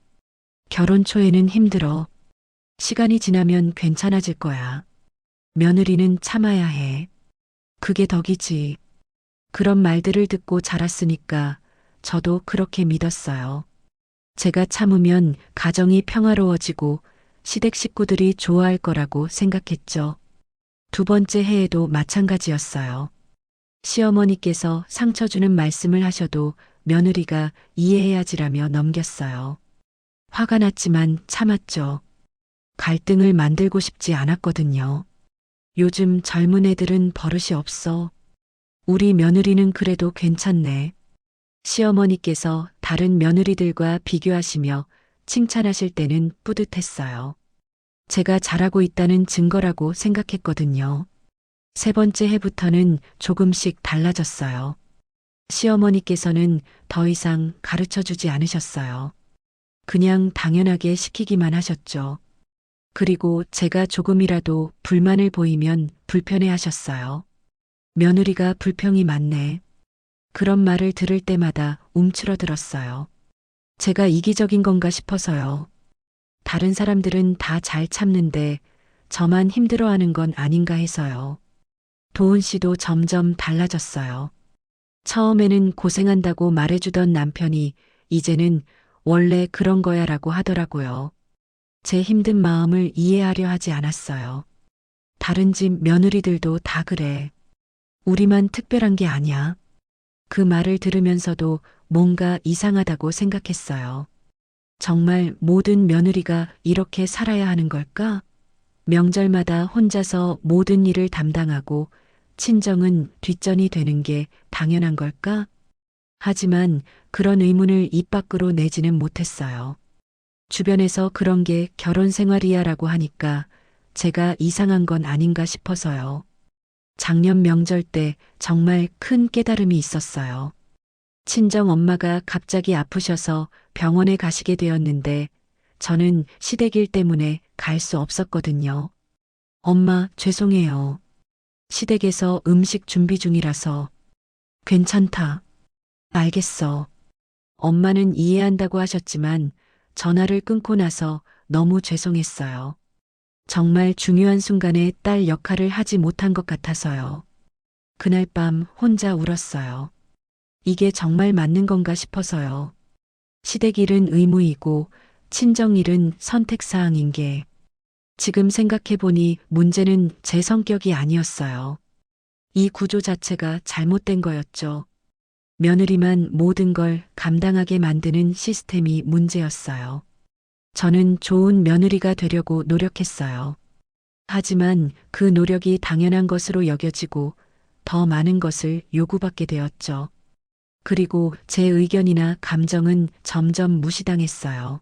결혼 초에는 힘들어. 시간이 지나면 괜찮아질 거야. 며느리는 참아야 해. 그게 덕이지. 그런 말들을 듣고 자랐으니까 저도 그렇게 믿었어요. 제가 참으면 가정이 평화로워지고 시댁 식구들이 좋아할 거라고 생각했죠. 두 번째 해에도 마찬가지였어요. 시어머니께서 상처 주는 말씀을 하셔도 며느리가 이해해야지라며 넘겼어요. 화가 났지만 참았죠. 갈등을 만들고 싶지 않았거든요. 요즘 젊은 애들은 버릇이 없어. 우리 며느리는 그래도 괜찮네. 시어머니께서 다른 며느리들과 비교하시며 칭찬하실 때는 뿌듯했어요. 제가 잘하고 있다는 증거라고 생각했거든요. 세 번째 해부터는 조금씩 달라졌어요. 시어머니께서는 더 이상 가르쳐 주지 않으셨어요. 그냥 당연하게 시키기만 하셨죠. 그리고 제가 조금이라도 불만을 보이면 불편해 하셨어요. 며느리가 불평이 많네. 그런 말을 들을 때마다 움츠러들었어요. 제가 이기적인 건가 싶어서요. 다른 사람들은 다 잘 참는데 저만 힘들어하는 건 아닌가 해서요. 도은 씨도 점점 달라졌어요. 처음에는 고생한다고 말해주던 남편이 이제는 원래 그런 거야 라고 하더라고요. 제 힘든 마음을 이해하려 하지 않았어요. 다른 집 며느리들도 다 그래. 우리만 특별한 게 아니야. 그 말을 들으면서도 뭔가 이상하다고 생각했어요. 정말 모든 며느리가 이렇게 살아야 하는 걸까? 명절마다 혼자서 모든 일을 담당하고 친정은 뒷전이 되는 게 당연한 걸까? 하지만 그런 의문을 입 밖으로 내지는 못했어요. 주변에서 그런 게 결혼 생활이야라고 하니까 제가 이상한 건 아닌가 싶어서요. 작년 명절 때 정말 큰 깨달음이 있었어요. 친정 엄마가 갑자기 아프셔서 병원에 가시게 되었는데 저는 시댁일 때문에 갈 수 없었거든요. 엄마, 죄송해요. 시댁에서 음식 준비 중이라서. 괜찮다. 알겠어. 엄마는 이해한다고 하셨지만 전화를 끊고 나서 너무 죄송했어요. 정말 중요한 순간에 딸 역할을 하지 못한 것 같아서요. 그날 밤 혼자 울었어요. 이게 정말 맞는 건가 싶어서요. 시댁 일은 의무이고 친정 일은 선택사항인 게 지금 생각해보니 문제는 제 성격이 아니었어요. 이 구조 자체가 잘못된 거였죠. 며느리만 모든 걸 감당하게 만드는 시스템이 문제였어요. 저는 좋은 며느리가 되려고 노력했어요. 하지만 그 노력이 당연한 것으로 여겨지고 더 많은 것을 요구받게 되었죠. 그리고 제 의견이나 감정은 점점 무시당했어요.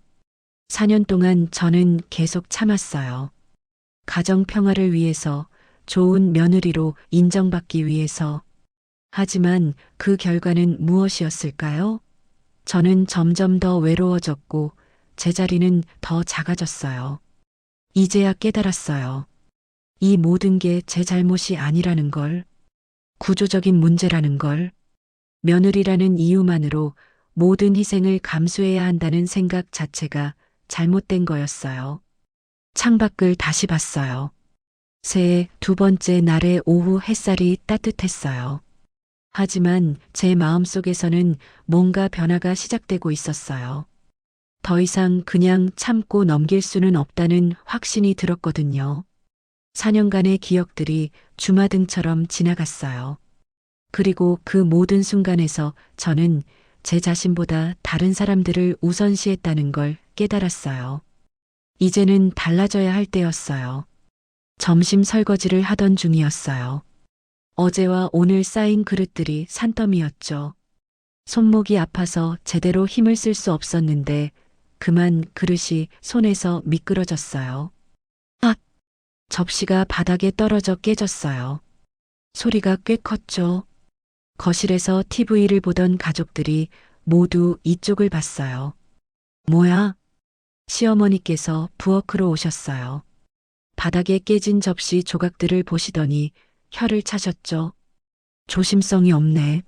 4년 동안 저는 계속 참았어요. 가정 평화를 위해서, 좋은 며느리로 인정받기 위해서. 하지만 그 결과는 무엇이었을까요? 저는 점점 더 외로워졌고 제 자리는 더 작아졌어요. 이제야 깨달았어요. 이 모든 게 제 잘못이 아니라는 걸, 구조적인 문제라는 걸, 며느리라는 이유만으로 모든 희생을 감수해야 한다는 생각 자체가 잘못된 거였어요. 창밖을 다시 봤어요. 새해 두 번째 날의 오후 햇살이 따뜻했어요. 하지만 제 마음속에서는 뭔가 변화가 시작되고 있었어요. 더 이상 그냥 참고 넘길 수는 없다는 확신이 들었거든요. 4년간의 기억들이 주마등처럼 지나갔어요. 그리고 그 모든 순간에서 저는 제 자신보다 다른 사람들을 우선시했다는 걸 깨달았어요. 이제는 달라져야 할 때였어요. 점심 설거지를 하던 중이었어요. 어제와 오늘 쌓인 그릇들이 산더미였죠. 손목이 아파서 제대로 힘을 쓸 수 없었는데 그만 그릇이 손에서 미끄러졌어요. 아! 접시가 바닥에 떨어져 깨졌어요. 소리가 꽤 컸죠. 거실에서 TV를 보던 가족들이 모두 이쪽을 봤어요. 뭐야? 시어머니께서 부엌으로 오셨어요. 바닥에 깨진 접시 조각들을 보시더니 혀를 차셨죠. 조심성이 없네.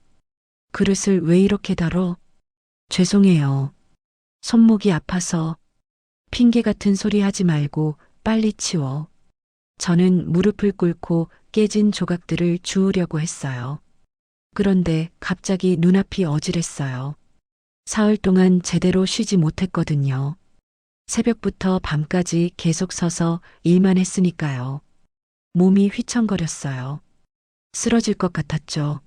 그릇을 왜 이렇게 다뤄? 죄송해요. 손목이 아파서. 핑계 같은 소리 하지 말고 빨리 치워. 저는 무릎을 꿇고 깨진 조각들을 주우려고 했어요. 그런데 갑자기 눈앞이 어지랬어요. 사흘 동안 제대로 쉬지 못했거든요. 새벽부터 밤까지 계속 서서 일만 했으니까요. 몸이 휘청거렸어요. 쓰러질 것 같았죠.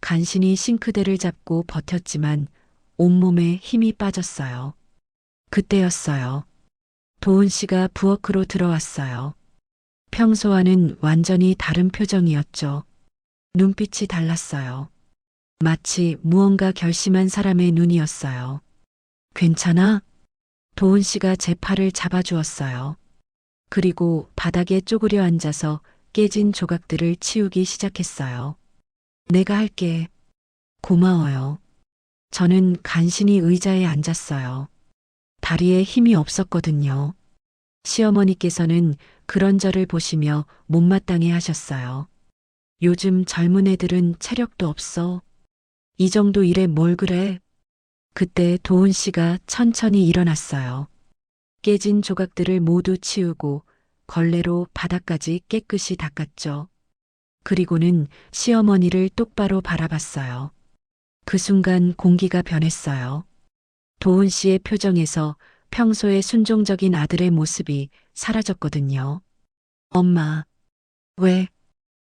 간신히 싱크대를 잡고 버텼지만 온몸에 힘이 빠졌어요. 그때였어요. 도은 씨가 부엌으로 들어왔어요. 평소와는 완전히 다른 표정이었죠. 눈빛이 달랐어요. 마치 무언가 결심한 사람의 눈이었어요. 괜찮아? 도은 씨가 제 팔을 잡아주었어요. 그리고 바닥에 쪼그려 앉아서 깨진 조각들을 치우기 시작했어요. 내가 할게. 고마워요. 저는 간신히 의자에 앉았어요. 다리에 힘이 없었거든요. 시어머니께서는 그런 저를 보시며 못마땅해 하셨어요. 요즘 젊은 애들은 체력도 없어. 이 정도 일에 뭘 그래? 그때 도은 씨가 천천히 일어났어요. 깨진 조각들을 모두 치우고 걸레로 바닥까지 깨끗이 닦았죠. 그리고는 시어머니를 똑바로 바라봤어요. 그 순간 공기가 변했어요. 도은 씨의 표정에서 평소의 순종적인 아들의 모습이 사라졌거든요. 엄마, 왜?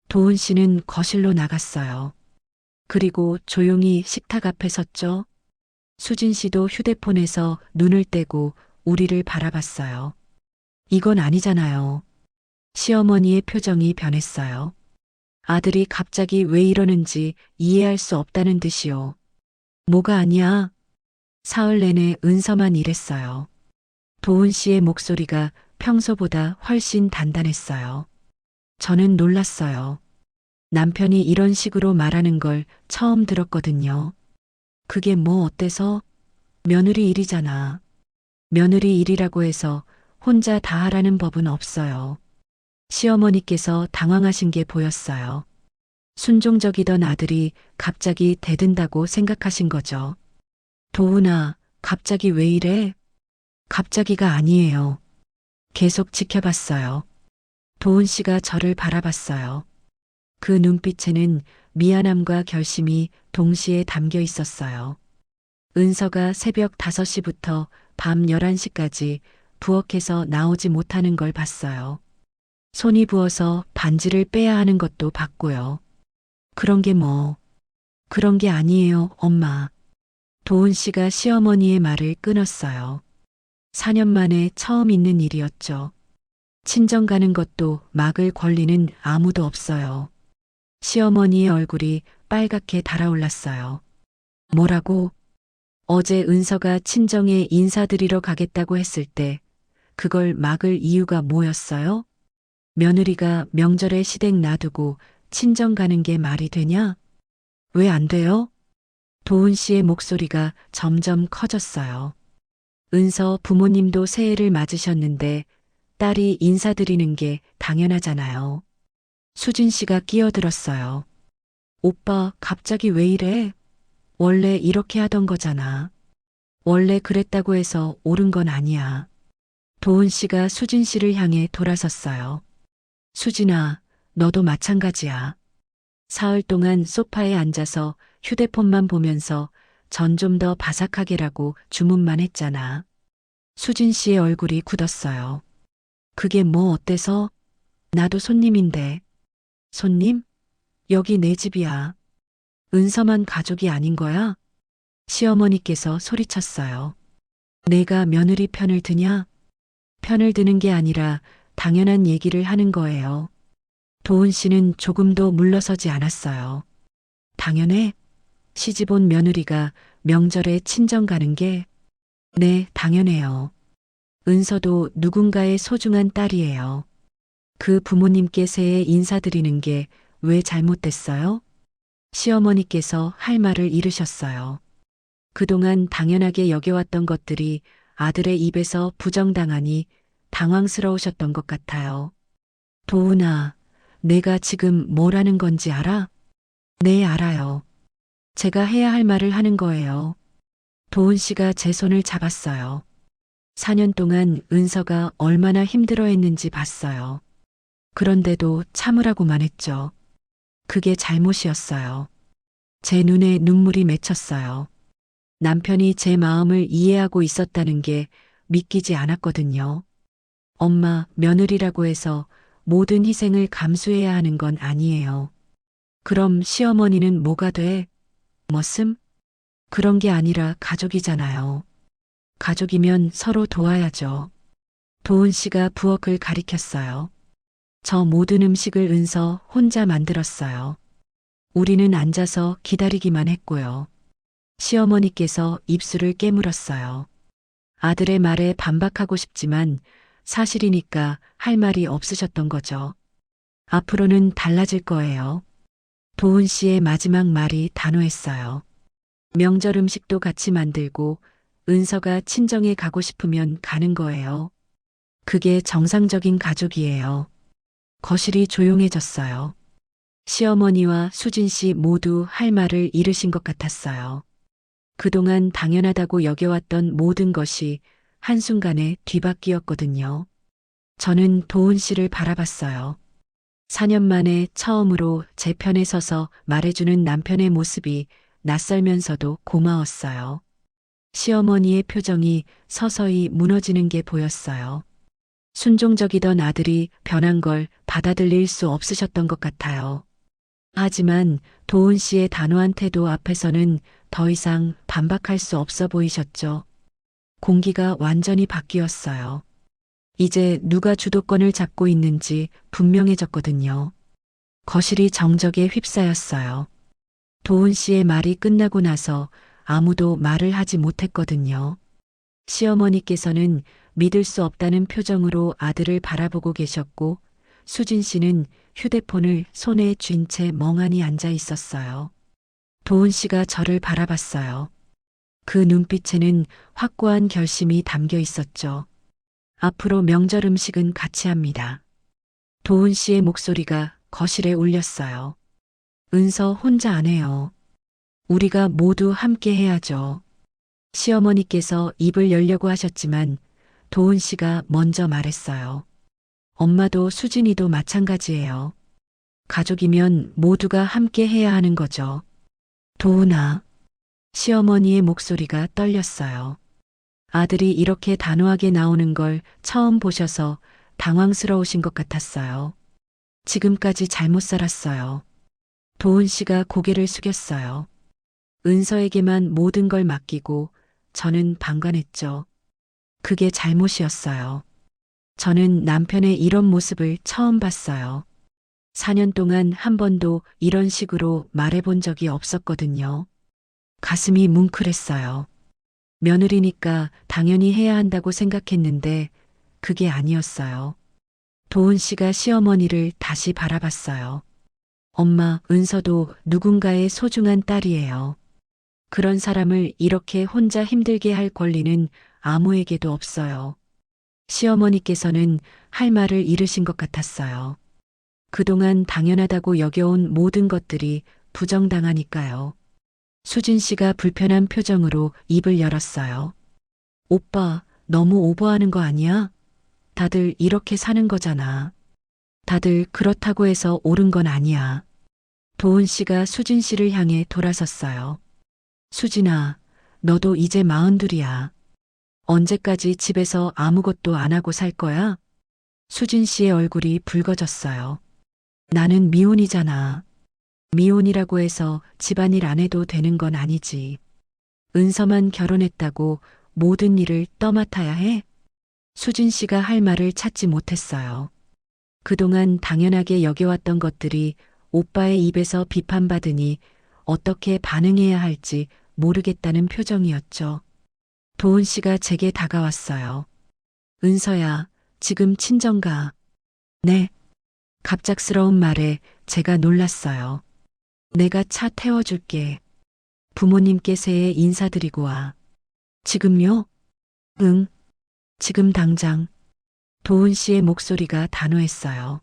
도은 씨는 거실로 나갔어요. 그리고 조용히 식탁 앞에 섰죠. 수진 씨도 휴대폰에서 눈을 떼고 우리를 바라봤어요. 이건 아니잖아요. 시어머니의 표정이 변했어요. 아들이 갑자기 왜 이러는지 이해할 수 없다는 듯이요. 뭐가 아니야? 사흘 내내 은서만 일했어요. 도은 씨의 목소리가 평소보다 훨씬 단단했어요. 저는 놀랐어요. 남편이 이런 식으로 말하는 걸 처음 들었거든요. 그게 뭐 어때서? 며느리 일이잖아. 며느리 일이라고 해서 혼자 다 하라는 법은 없어요. 시어머니께서 당황하신 게 보였어요. 순종적이던 아들이 갑자기 대든다고 생각하신 거죠. 도은아, 갑자기 왜 이래? 갑자기가 아니에요. 계속 지켜봤어요. 도은 씨가 저를 바라봤어요. 그 눈빛에는 미안함과 결심이 동시에 담겨 있었어요. 은서가 새벽 5시부터 밤 11시까지 부엌에서 나오지 못하는 걸 봤어요. 손이 부어서 반지를 빼야 하는 것도 봤고요. 그런 게 뭐. 그런 게 아니에요, 엄마. 도은 씨가 시어머니의 말을 끊었어요. 4년 만에 처음 있는 일이었죠. 친정 가는 것도 막을 권리는 아무도 없어요. 시어머니의 얼굴이 빨갛게 달아올랐어요. 뭐라고? 어제 은서가 친정에 인사드리러 가겠다고 했을 때 그걸 막을 이유가 뭐였어요? 며느리가 명절에 시댁 놔두고 친정 가는 게 말이 되냐? 왜 안 돼요? 도은 씨의 목소리가 점점 커졌어요. 은서 부모님도 새해를 맞으셨는데 딸이 인사드리는 게 당연하잖아요. 수진 씨가 끼어들었어요. 오빠, 갑자기 왜 이래? 원래 이렇게 하던 거잖아. 원래 그랬다고 해서 옳은 건 아니야. 도은 씨가 수진 씨를 향해 돌아섰어요. 수진아, 너도 마찬가지야. 사흘 동안 소파에 앉아서 휴대폰만 보면서 전 좀 더 바삭하게라고 주문만 했잖아. 수진 씨의 얼굴이 굳었어요. 그게 뭐 어때서? 나도 손님인데. 손님? 여기 내 집이야. 은서만 가족이 아닌 거야? 시어머니께서 소리쳤어요. 내가 며느리 편을 드냐? 편을 드는 게 아니라 당연한 얘기를 하는 거예요. 도은 씨는 조금도 물러서지 않았어요. 당연해? 시집 온 며느리가 명절에 친정 가는 게? 네, 당연해요. 은서도 누군가의 소중한 딸이에요. 그 부모님께 새해 인사드리는 게 왜 잘못됐어요? 시어머니께서 할 말을 잃으셨어요. 그동안 당연하게 여겨왔던 것들이 아들의 입에서 부정당하니 당황스러우셨던 것 같아요. 도훈아, 내가 지금 뭘 하는 건지 알아? 네, 알아요. 제가 해야 할 말을 하는 거예요. 도훈 씨가 제 손을 잡았어요. 4년 동안 은서가 얼마나 힘들어했는지 봤어요. 그런데도 참으라고만 했죠. 그게 잘못이었어요. 제 눈에 눈물이 맺혔어요. 남편이 제 마음을 이해하고 있었다는 게 믿기지 않았거든요. 엄마, 며느리라고 해서 모든 희생을 감수해야 하는 건 아니에요. 그럼 시어머니는 뭐가 돼? 머슴? 그런 게 아니라 가족이잖아요. 가족이면 서로 도와야죠. 도훈 씨가 부엌을 가리켰어요. 저 모든 음식을 은서 혼자 만들었어요. 우리는 앉아서 기다리기만 했고요. 시어머니께서 입술을 깨물었어요. 아들의 말에 반박하고 싶지만 사실이니까 할 말이 없으셨던 거죠. 앞으로는 달라질 거예요. 도훈 씨의 마지막 말이 단호했어요. 명절 음식도 같이 만들고 은서가 친정에 가고 싶으면 가는 거예요. 그게 정상적인 가족이에요. 거실이 조용해졌어요. 시어머니와 수진 씨 모두 할 말을 잃으신 것 같았어요. 그동안 당연하다고 여겨왔던 모든 것이 한순간에 뒤바뀌었거든요. 저는 도훈 씨를 바라봤어요. 4년 만에 처음으로 제 편에 서서 말해주는 남편의 모습이 낯설면서도 고마웠어요. 시어머니의 표정이 서서히 무너지는 게 보였어요. 순종적이던 아들이 변한 걸 받아들일 수 없으셨던 것 같아요. 하지만 도훈 씨의 단호한 태도 앞에서는 더 이상 반박할 수 없어 보이셨죠. 공기가 완전히 바뀌었어요. 이제 누가 주도권을 잡고 있는지 분명해졌거든요. 거실이 정적에 휩싸였어요. 도훈 씨의 말이 끝나고 나서 아무도 말을 하지 못했거든요. 시어머니께서는 믿을 수 없다는 표정으로 아들을 바라보고 계셨고, 수진 씨는 휴대폰을 손에 쥔 채 멍하니 앉아 있었어요. 도훈 씨가 저를 바라봤어요. 그 눈빛에는 확고한 결심이 담겨 있었죠. 앞으로 명절 음식은 같이 합니다. 도훈 씨의 목소리가 거실에 울렸어요. 은서 혼자 안 해요. 우리가 모두 함께 해야죠. 시어머니께서 입을 열려고 하셨지만 도훈 씨가 먼저 말했어요. 엄마도 수진이도 마찬가지예요. 가족이면 모두가 함께 해야 하는 거죠. 도훈아. 시어머니의 목소리가 떨렸어요. 아들이 이렇게 단호하게 나오는 걸 처음 보셔서 당황스러우신 것 같았어요. 지금까지 잘못 살았어요. 도훈 씨가 고개를 숙였어요. 은서에게만 모든 걸 맡기고 저는 방관했죠. 그게 잘못이었어요. 저는 남편의 이런 모습을 처음 봤어요. 4년 동안 한 번도 이런 식으로 말해본 적이 없었거든요. 가슴이 뭉클했어요. 며느리니까 당연히 해야 한다고 생각했는데 그게 아니었어요. 도훈 씨가 시어머니를 다시 바라봤어요. 엄마, 은서도 누군가의 소중한 딸이에요. 그런 사람을 이렇게 혼자 힘들게 할 권리는 아무에게도 없어요. 시어머니께서는 할 말을 잃으신 것 같았어요. 그동안 당연하다고 여겨온 모든 것들이 부정당하니까요. 수진 씨가 불편한 표정으로 입을 열었어요. 오빠, 너무 오버하는 거 아니야? 다들 이렇게 사는 거잖아. 다들 그렇다고 해서 옳은 건 아니야. 도훈 씨가 수진 씨를 향해 돌아섰어요. 수진아, 너도 이제 42이야. 언제까지 집에서 아무것도 안 하고 살 거야? 수진 씨의 얼굴이 붉어졌어요. 나는 미혼이잖아. 미혼이라고 해서 집안일 안 해도 되는 건 아니지. 은서만 결혼했다고 모든 일을 떠맡아야 해? 수진 씨가 할 말을 찾지 못했어요. 그동안 당연하게 여겨왔던 것들이 오빠의 입에서 비판받으니 어떻게 반응해야 할지 모르겠다는 표정이었죠. 도훈 씨가 제게 다가왔어요. 은서야, 지금 친정 가. 네, 갑작스러운 말에 제가 놀랐어요. 내가 차 태워줄게. 부모님께 새해 인사드리고 와. 지금요? 응, 지금 당장. 도훈 씨의 목소리가 단호했어요.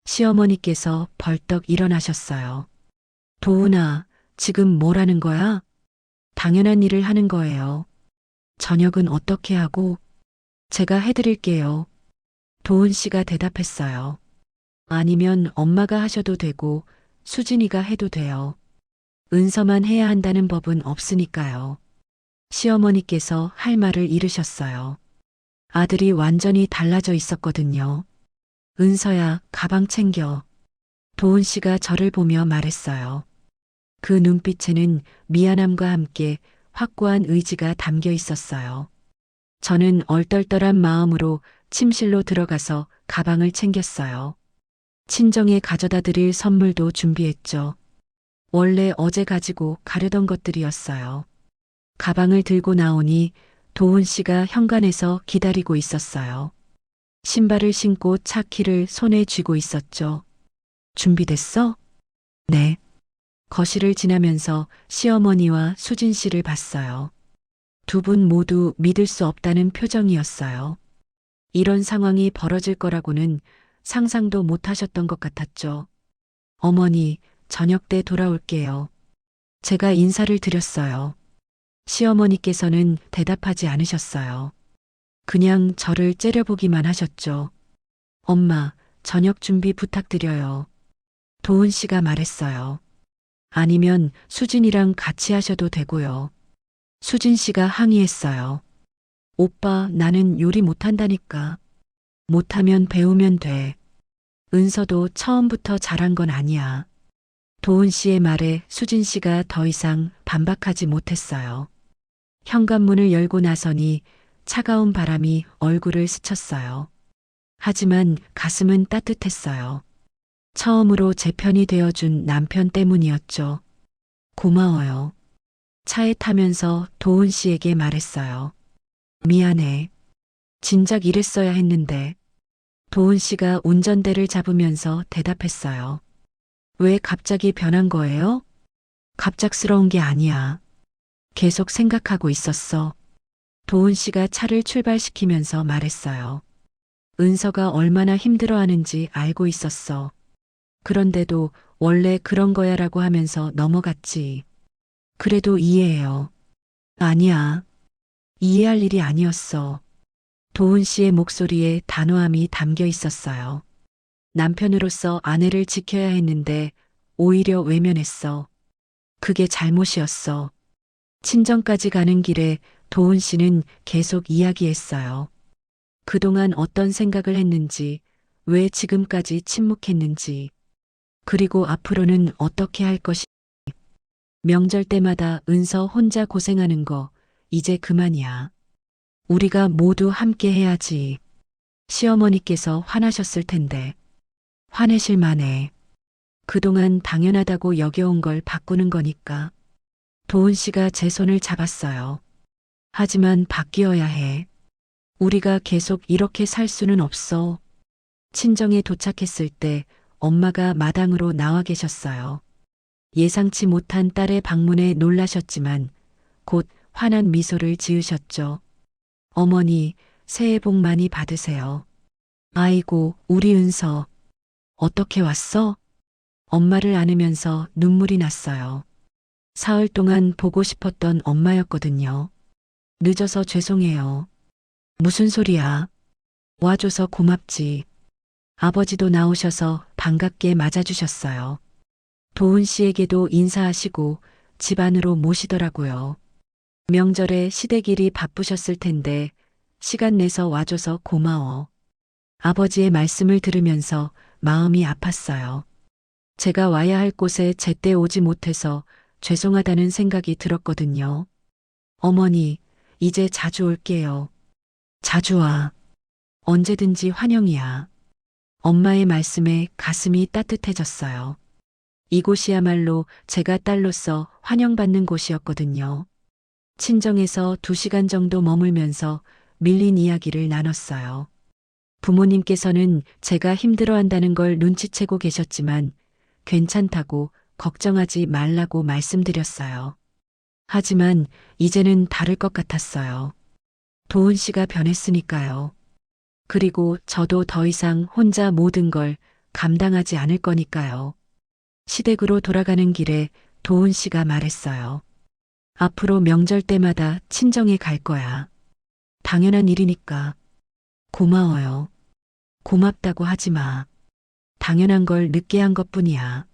시어머니께서 벌떡 일어나셨어요. 도훈아, 지금 뭐라는 거야? 당연한 일을 하는 거예요. 저녁은 어떻게 하고? 제가 해드릴게요. 도훈 씨가 대답했어요. 아니면 엄마가 하셔도 되고 수진이가 해도 돼요. 은서만 해야 한다는 법은 없으니까요. 시어머니께서 할 말을 잃으셨어요. 아들이 완전히 달라져 있었거든요. 은서야, 가방 챙겨. 도훈 씨가 저를 보며 말했어요. 그 눈빛에는 미안함과 함께 확고한 의지가 담겨 있었어요. 저는 얼떨떨한 마음으로 침실로 들어가서 가방을 챙겼어요. 친정에 가져다 드릴 선물도 준비했죠. 원래 어제 가지고 가려던 것들이었어요. 가방을 들고 나오니 도훈 씨가 현관에서 기다리고 있었어요. 신발을 신고 차 키를 손에 쥐고 있었죠. 준비됐어? 네. 거실을 지나면서 시어머니와 수진 씨를 봤어요. 두 분 모두 믿을 수 없다는 표정이었어요. 이런 상황이 벌어질 거라고는 상상도 못 하셨던 것 같았죠. 어머니, 저녁 때 돌아올게요. 제가 인사를 드렸어요. 시어머니께서는 대답하지 않으셨어요. 그냥 저를 째려보기만 하셨죠. 엄마, 저녁 준비 부탁드려요. 도훈 씨가 말했어요. 아니면 수진이랑 같이 하셔도 되고요. 수진 씨가 항의했어요. 오빠, 나는 요리 못한다니까. 못하면 배우면 돼. 은서도 처음부터 잘한 건 아니야. 도훈 씨의 말에 수진 씨가 더 이상 반박하지 못했어요. 현관문을 열고 나서니 차가운 바람이 얼굴을 스쳤어요. 하지만 가슴은 따뜻했어요. 처음으로 제 편이 되어준 남편 때문이었죠. 고마워요. 차에 타면서 도훈 씨에게 말했어요. 미안해. 진작 이랬어야 했는데. 도훈 씨가 운전대를 잡으면서 대답했어요. 왜 갑자기 변한 거예요? 갑작스러운 게 아니야. 계속 생각하고 있었어. 도훈 씨가 차를 출발시키면서 말했어요. 은서가 얼마나 힘들어하는지 알고 있었어. 그런데도 원래 그런 거야라고 하면서 넘어갔지. 그래도 이해해요. 아니야. 이해할 일이 아니었어. 도훈 씨의 목소리에 단호함이 담겨 있었어요. 남편으로서 아내를 지켜야 했는데 오히려 외면했어. 그게 잘못이었어. 친정까지 가는 길에 도훈 씨는 계속 이야기했어요. 그동안 어떤 생각을 했는지, 왜 지금까지 침묵했는지, 그리고 앞으로는 어떻게 할 것인지. 명절 때마다 은서 혼자 고생하는 거 이제 그만이야. 우리가 모두 함께 해야지. 시어머니께서 화나셨을 텐데. 화내실 만해. 그동안 당연하다고 여겨온 걸 바꾸는 거니까. 도훈 씨가 제 손을 잡았어요. 하지만 바뀌어야 해. 우리가 계속 이렇게 살 수는 없어. 친정에 도착했을 때 엄마가 마당으로 나와 계셨어요. 예상치 못한 딸의 방문에 놀라셨지만 곧 환한 미소를 지으셨죠. 어머니, 새해 복 많이 받으세요. 아이고, 우리 은서. 어떻게 왔어? 엄마를 안으면서 눈물이 났어요. 사흘 동안 보고 싶었던 엄마였거든요. 늦어서 죄송해요. 무슨 소리야? 와줘서 고맙지. 아버지도 나오셔서 반갑게 맞아주셨어요. 도훈 씨에게도 인사하시고 집 안으로 모시더라고요. 명절에 시댁일이 바쁘셨을 텐데 시간 내서 와줘서 고마워. 아버지의 말씀을 들으면서 마음이 아팠어요. 제가 와야 할 곳에 제때 오지 못해서 죄송하다는 생각이 들었거든요. 어머니, 이제 자주 올게요. 자주 와. 언제든지 환영이야. 엄마의 말씀에 가슴이 따뜻해졌어요. 이곳이야말로 제가 딸로서 환영받는 곳이었거든요. 친정에서 2시간 정도 머물면서 밀린 이야기를 나눴어요. 부모님께서는 제가 힘들어한다는 걸 눈치채고 계셨지만 괜찮다고 걱정하지 말라고 말씀드렸어요. 하지만 이제는 다를 것 같았어요. 도훈 씨가 변했으니까요. 그리고 저도 더 이상 혼자 모든 걸 감당하지 않을 거니까요. 시댁으로 돌아가는 길에 도훈 씨가 말했어요. 앞으로 명절 때마다 친정에 갈 거야. 당연한 일이니까. 고마워요. 고맙다고 하지 마. 당연한 걸 늦게 한 것뿐이야.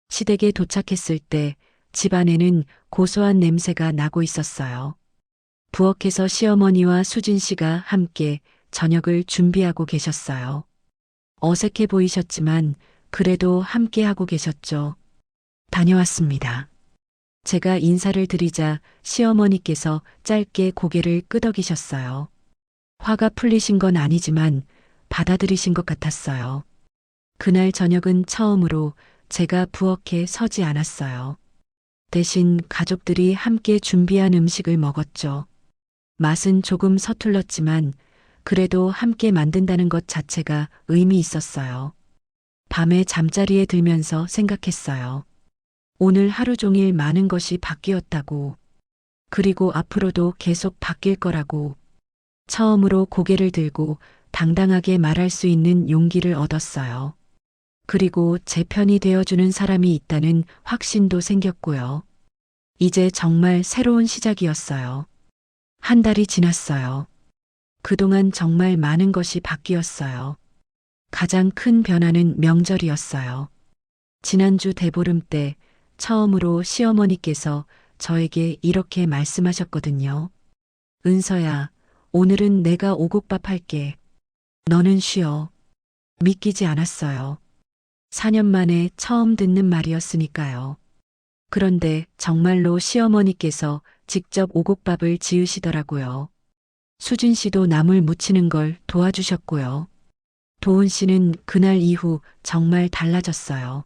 시댁에 도착했을 때 집안에는 고소한 냄새가 나고 있었어요. 부엌에서 시어머니와 수진 씨가 함께 저녁을 준비하고 계셨어요. 어색해 보이셨지만 그래도 함께 하고 계셨죠. 다녀왔습니다. 제가 인사를 드리자 시어머니께서 짧게 고개를 끄덕이셨어요. 화가 풀리신 건 아니지만 받아들이신 것 같았어요. 그날 저녁은 처음으로 제가 부엌에 서지 않았어요. 대신 가족들이 함께 준비한 음식을 먹었죠. 맛은 조금 서툴렀지만 그래도 함께 만든다는 것 자체가 의미 있었어요. 밤에 잠자리에 들면서 생각했어요. 오늘 하루 종일 많은 것이 바뀌었다고. 그리고 앞으로도 계속 바뀔 거라고. 처음으로 고개를 들고 당당하게 말할 수 있는 용기를 얻었어요. 그리고 제 편이 되어주는 사람이 있다는 확신도 생겼고요. 이제 정말 새로운 시작이었어요. 한 달이 지났어요. 그동안 정말 많은 것이 바뀌었어요. 가장 큰 변화는 명절이었어요. 지난주 대보름 때 처음으로 시어머니께서 저에게 이렇게 말씀하셨거든요. 은서야, 오늘은 내가 오곡밥 할게. 너는 쉬어. 믿기지 않았어요. 4년 만에 처음 듣는 말이었으니까요. 그런데 정말로 시어머니께서 직접 오곡밥을 지으시더라고요. 수진 씨도 나물 무치는 걸 도와주셨고요. 도훈 씨는 그날 이후 정말 달라졌어요.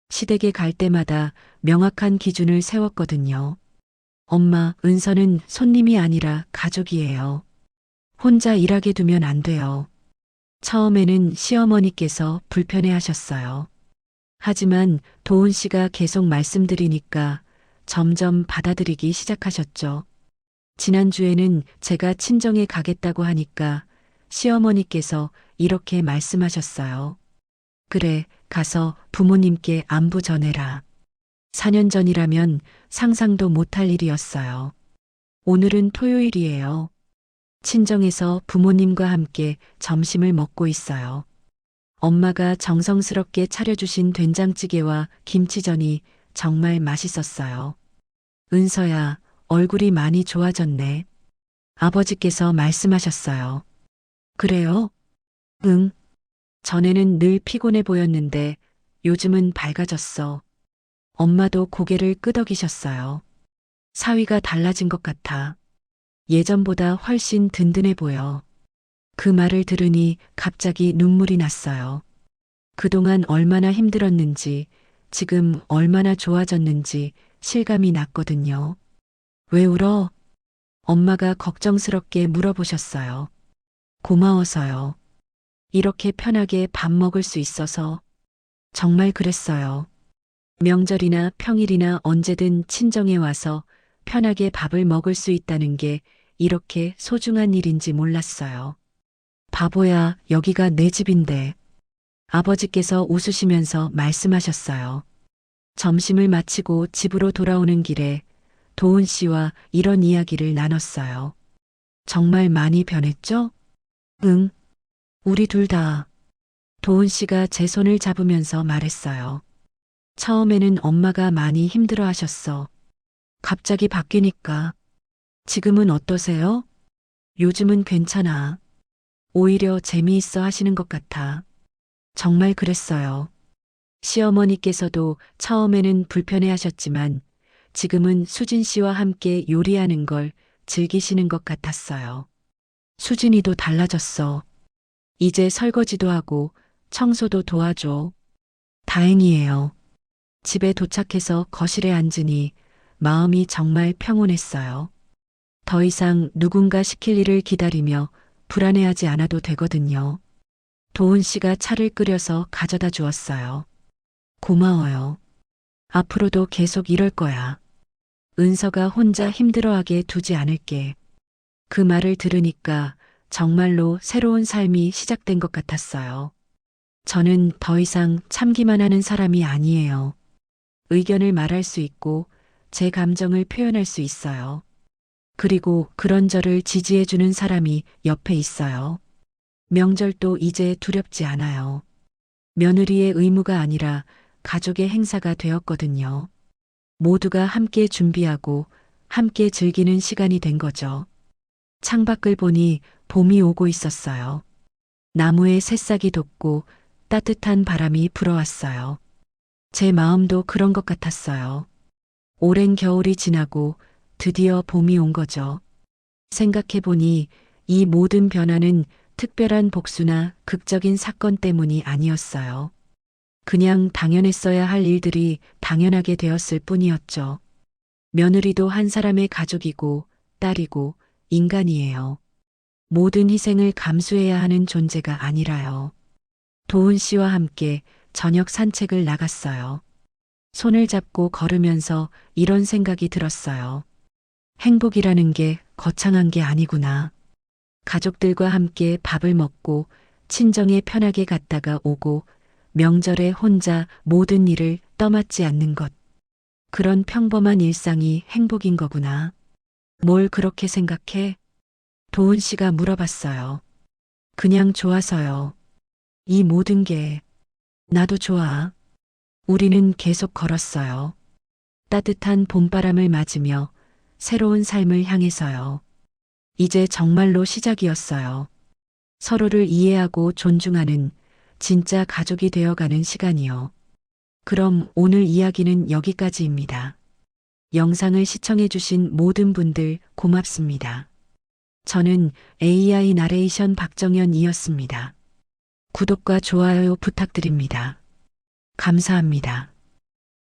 시댁에 갈 때마다 명확한 기준을 세웠거든요. 엄마, 은서는 손님이 아니라 가족이에요. 혼자 일하게 두면 안 돼요. 처음에는 시어머니께서 불편해 하셨어요. 하지만 도훈 씨가 계속 말씀드리니까 점점 받아들이기 시작하셨죠. 지난주에는 제가 친정에 가겠다고 하니까 시어머니께서 이렇게 말씀하셨어요. 그래, 가서 부모님께 안부 전해라. 4년 전이라면 상상도 못할 일이었어요. 오늘은 토요일이에요. 친정에서 부모님과 함께 점심을 먹고 있어요. 엄마가 정성스럽게 차려주신 된장찌개와 김치전이 정말 맛있었어요. 은서야, 얼굴이 많이 좋아졌네. 아버지께서 말씀하셨어요. 그래요? 응. 전에는 늘 피곤해 보였는데 요즘은 밝아졌어. 엄마도 고개를 끄덕이셨어요. 사위가 달라진 것 같아. 예전보다 훨씬 든든해 보여. 그 말을 들으니 갑자기 눈물이 났어요. 그동안 얼마나 힘들었는지, 지금 얼마나 좋아졌는지 실감이 났거든요. 왜 울어? 엄마가 걱정스럽게 물어보셨어요. 고마워서요. 이렇게 편하게 밥 먹을 수 있어서 정말 그랬어요. 명절이나 평일이나 언제든 친정에 와서 편하게 밥을 먹을 수 있다는 게 이렇게 소중한 일인지 몰랐어요. 바보야, 여기가 내 집인데. 아버지께서 웃으시면서 말씀하셨어요. 점심을 마치고 집으로 돌아오는 길에 도훈 씨와 이런 이야기를 나눴어요. 정말 많이 변했죠? 응. 우리 둘 다. 도훈 씨가 제 손을 잡으면서 말했어요. 처음에는 엄마가 많이 힘들어 하셨어. 갑자기 바뀌니까. 지금은 어떠세요? 요즘은 괜찮아. 오히려 재미있어 하시는 것 같아. 정말 그랬어요. 시어머니께서도 처음에는 불편해 하셨지만 지금은 수진 씨와 함께 요리하는 걸 즐기시는 것 같았어요. 수진이도 달라졌어. 이제 설거지도 하고 청소도 도와줘. 다행이에요. 집에 도착해서 거실에 앉으니 마음이 정말 평온했어요. 더 이상 누군가 시킬 일을 기다리며 불안해하지 않아도 되거든요. 도훈 씨가 차를 끓여서 가져다 주었어요. 고마워요. 앞으로도 계속 이럴 거야. 은서가 혼자 힘들어하게 두지 않을게. 그 말을 들으니까 정말로 새로운 삶이 시작된 것 같았어요. 저는 더 이상 참기만 하는 사람이 아니에요. 의견을 말할 수 있고 제 감정을 표현할 수 있어요. 그리고 그런 저를 지지해주는 사람이 옆에 있어요. 명절도 이제 두렵지 않아요. 며느리의 의무가 아니라 가족의 행사가 되었거든요. 모두가 함께 준비하고 함께 즐기는 시간이 된 거죠. 창밖을 보니 봄이 오고 있었어요. 나무에 새싹이 돋고 따뜻한 바람이 불어왔어요. 제 마음도 그런 것 같았어요. 오랜 겨울이 지나고 드디어 봄이 온 거죠. 생각해보니 이 모든 변화는 특별한 복수나 극적인 사건 때문이 아니었어요. 그냥 당연했어야 할 일들이 당연하게 되었을 뿐이었죠. 며느리도 한 사람의 가족이고 딸이고 인간이에요. 모든 희생을 감수해야 하는 존재가 아니라요. 도훈 씨와 함께 저녁 산책을 나갔어요. 손을 잡고 걸으면서 이런 생각이 들었어요. 행복이라는 게 거창한 게 아니구나. 가족들과 함께 밥을 먹고 친정에 편하게 갔다가 오고 명절에 혼자 모든 일을 떠맡지 않는 것. 그런 평범한 일상이 행복인 거구나. 뭘 그렇게 생각해? 도훈 씨가 물어봤어요. 그냥 좋아서요. 이 모든 게 나도 좋아. 우리는 계속 걸었어요. 따뜻한 봄바람을 맞으며 새로운 삶을 향해서요. 이제 정말로 시작이었어요. 서로를 이해하고 존중하는 진짜 가족이 되어가는 시간이요. 그럼 오늘 이야기는 여기까지입니다. 영상을 시청해주신 모든 분들 고맙습니다. 저는 AI 나레이션 박정현이었습니다. 구독과 좋아요 부탁드립니다. 감사합니다.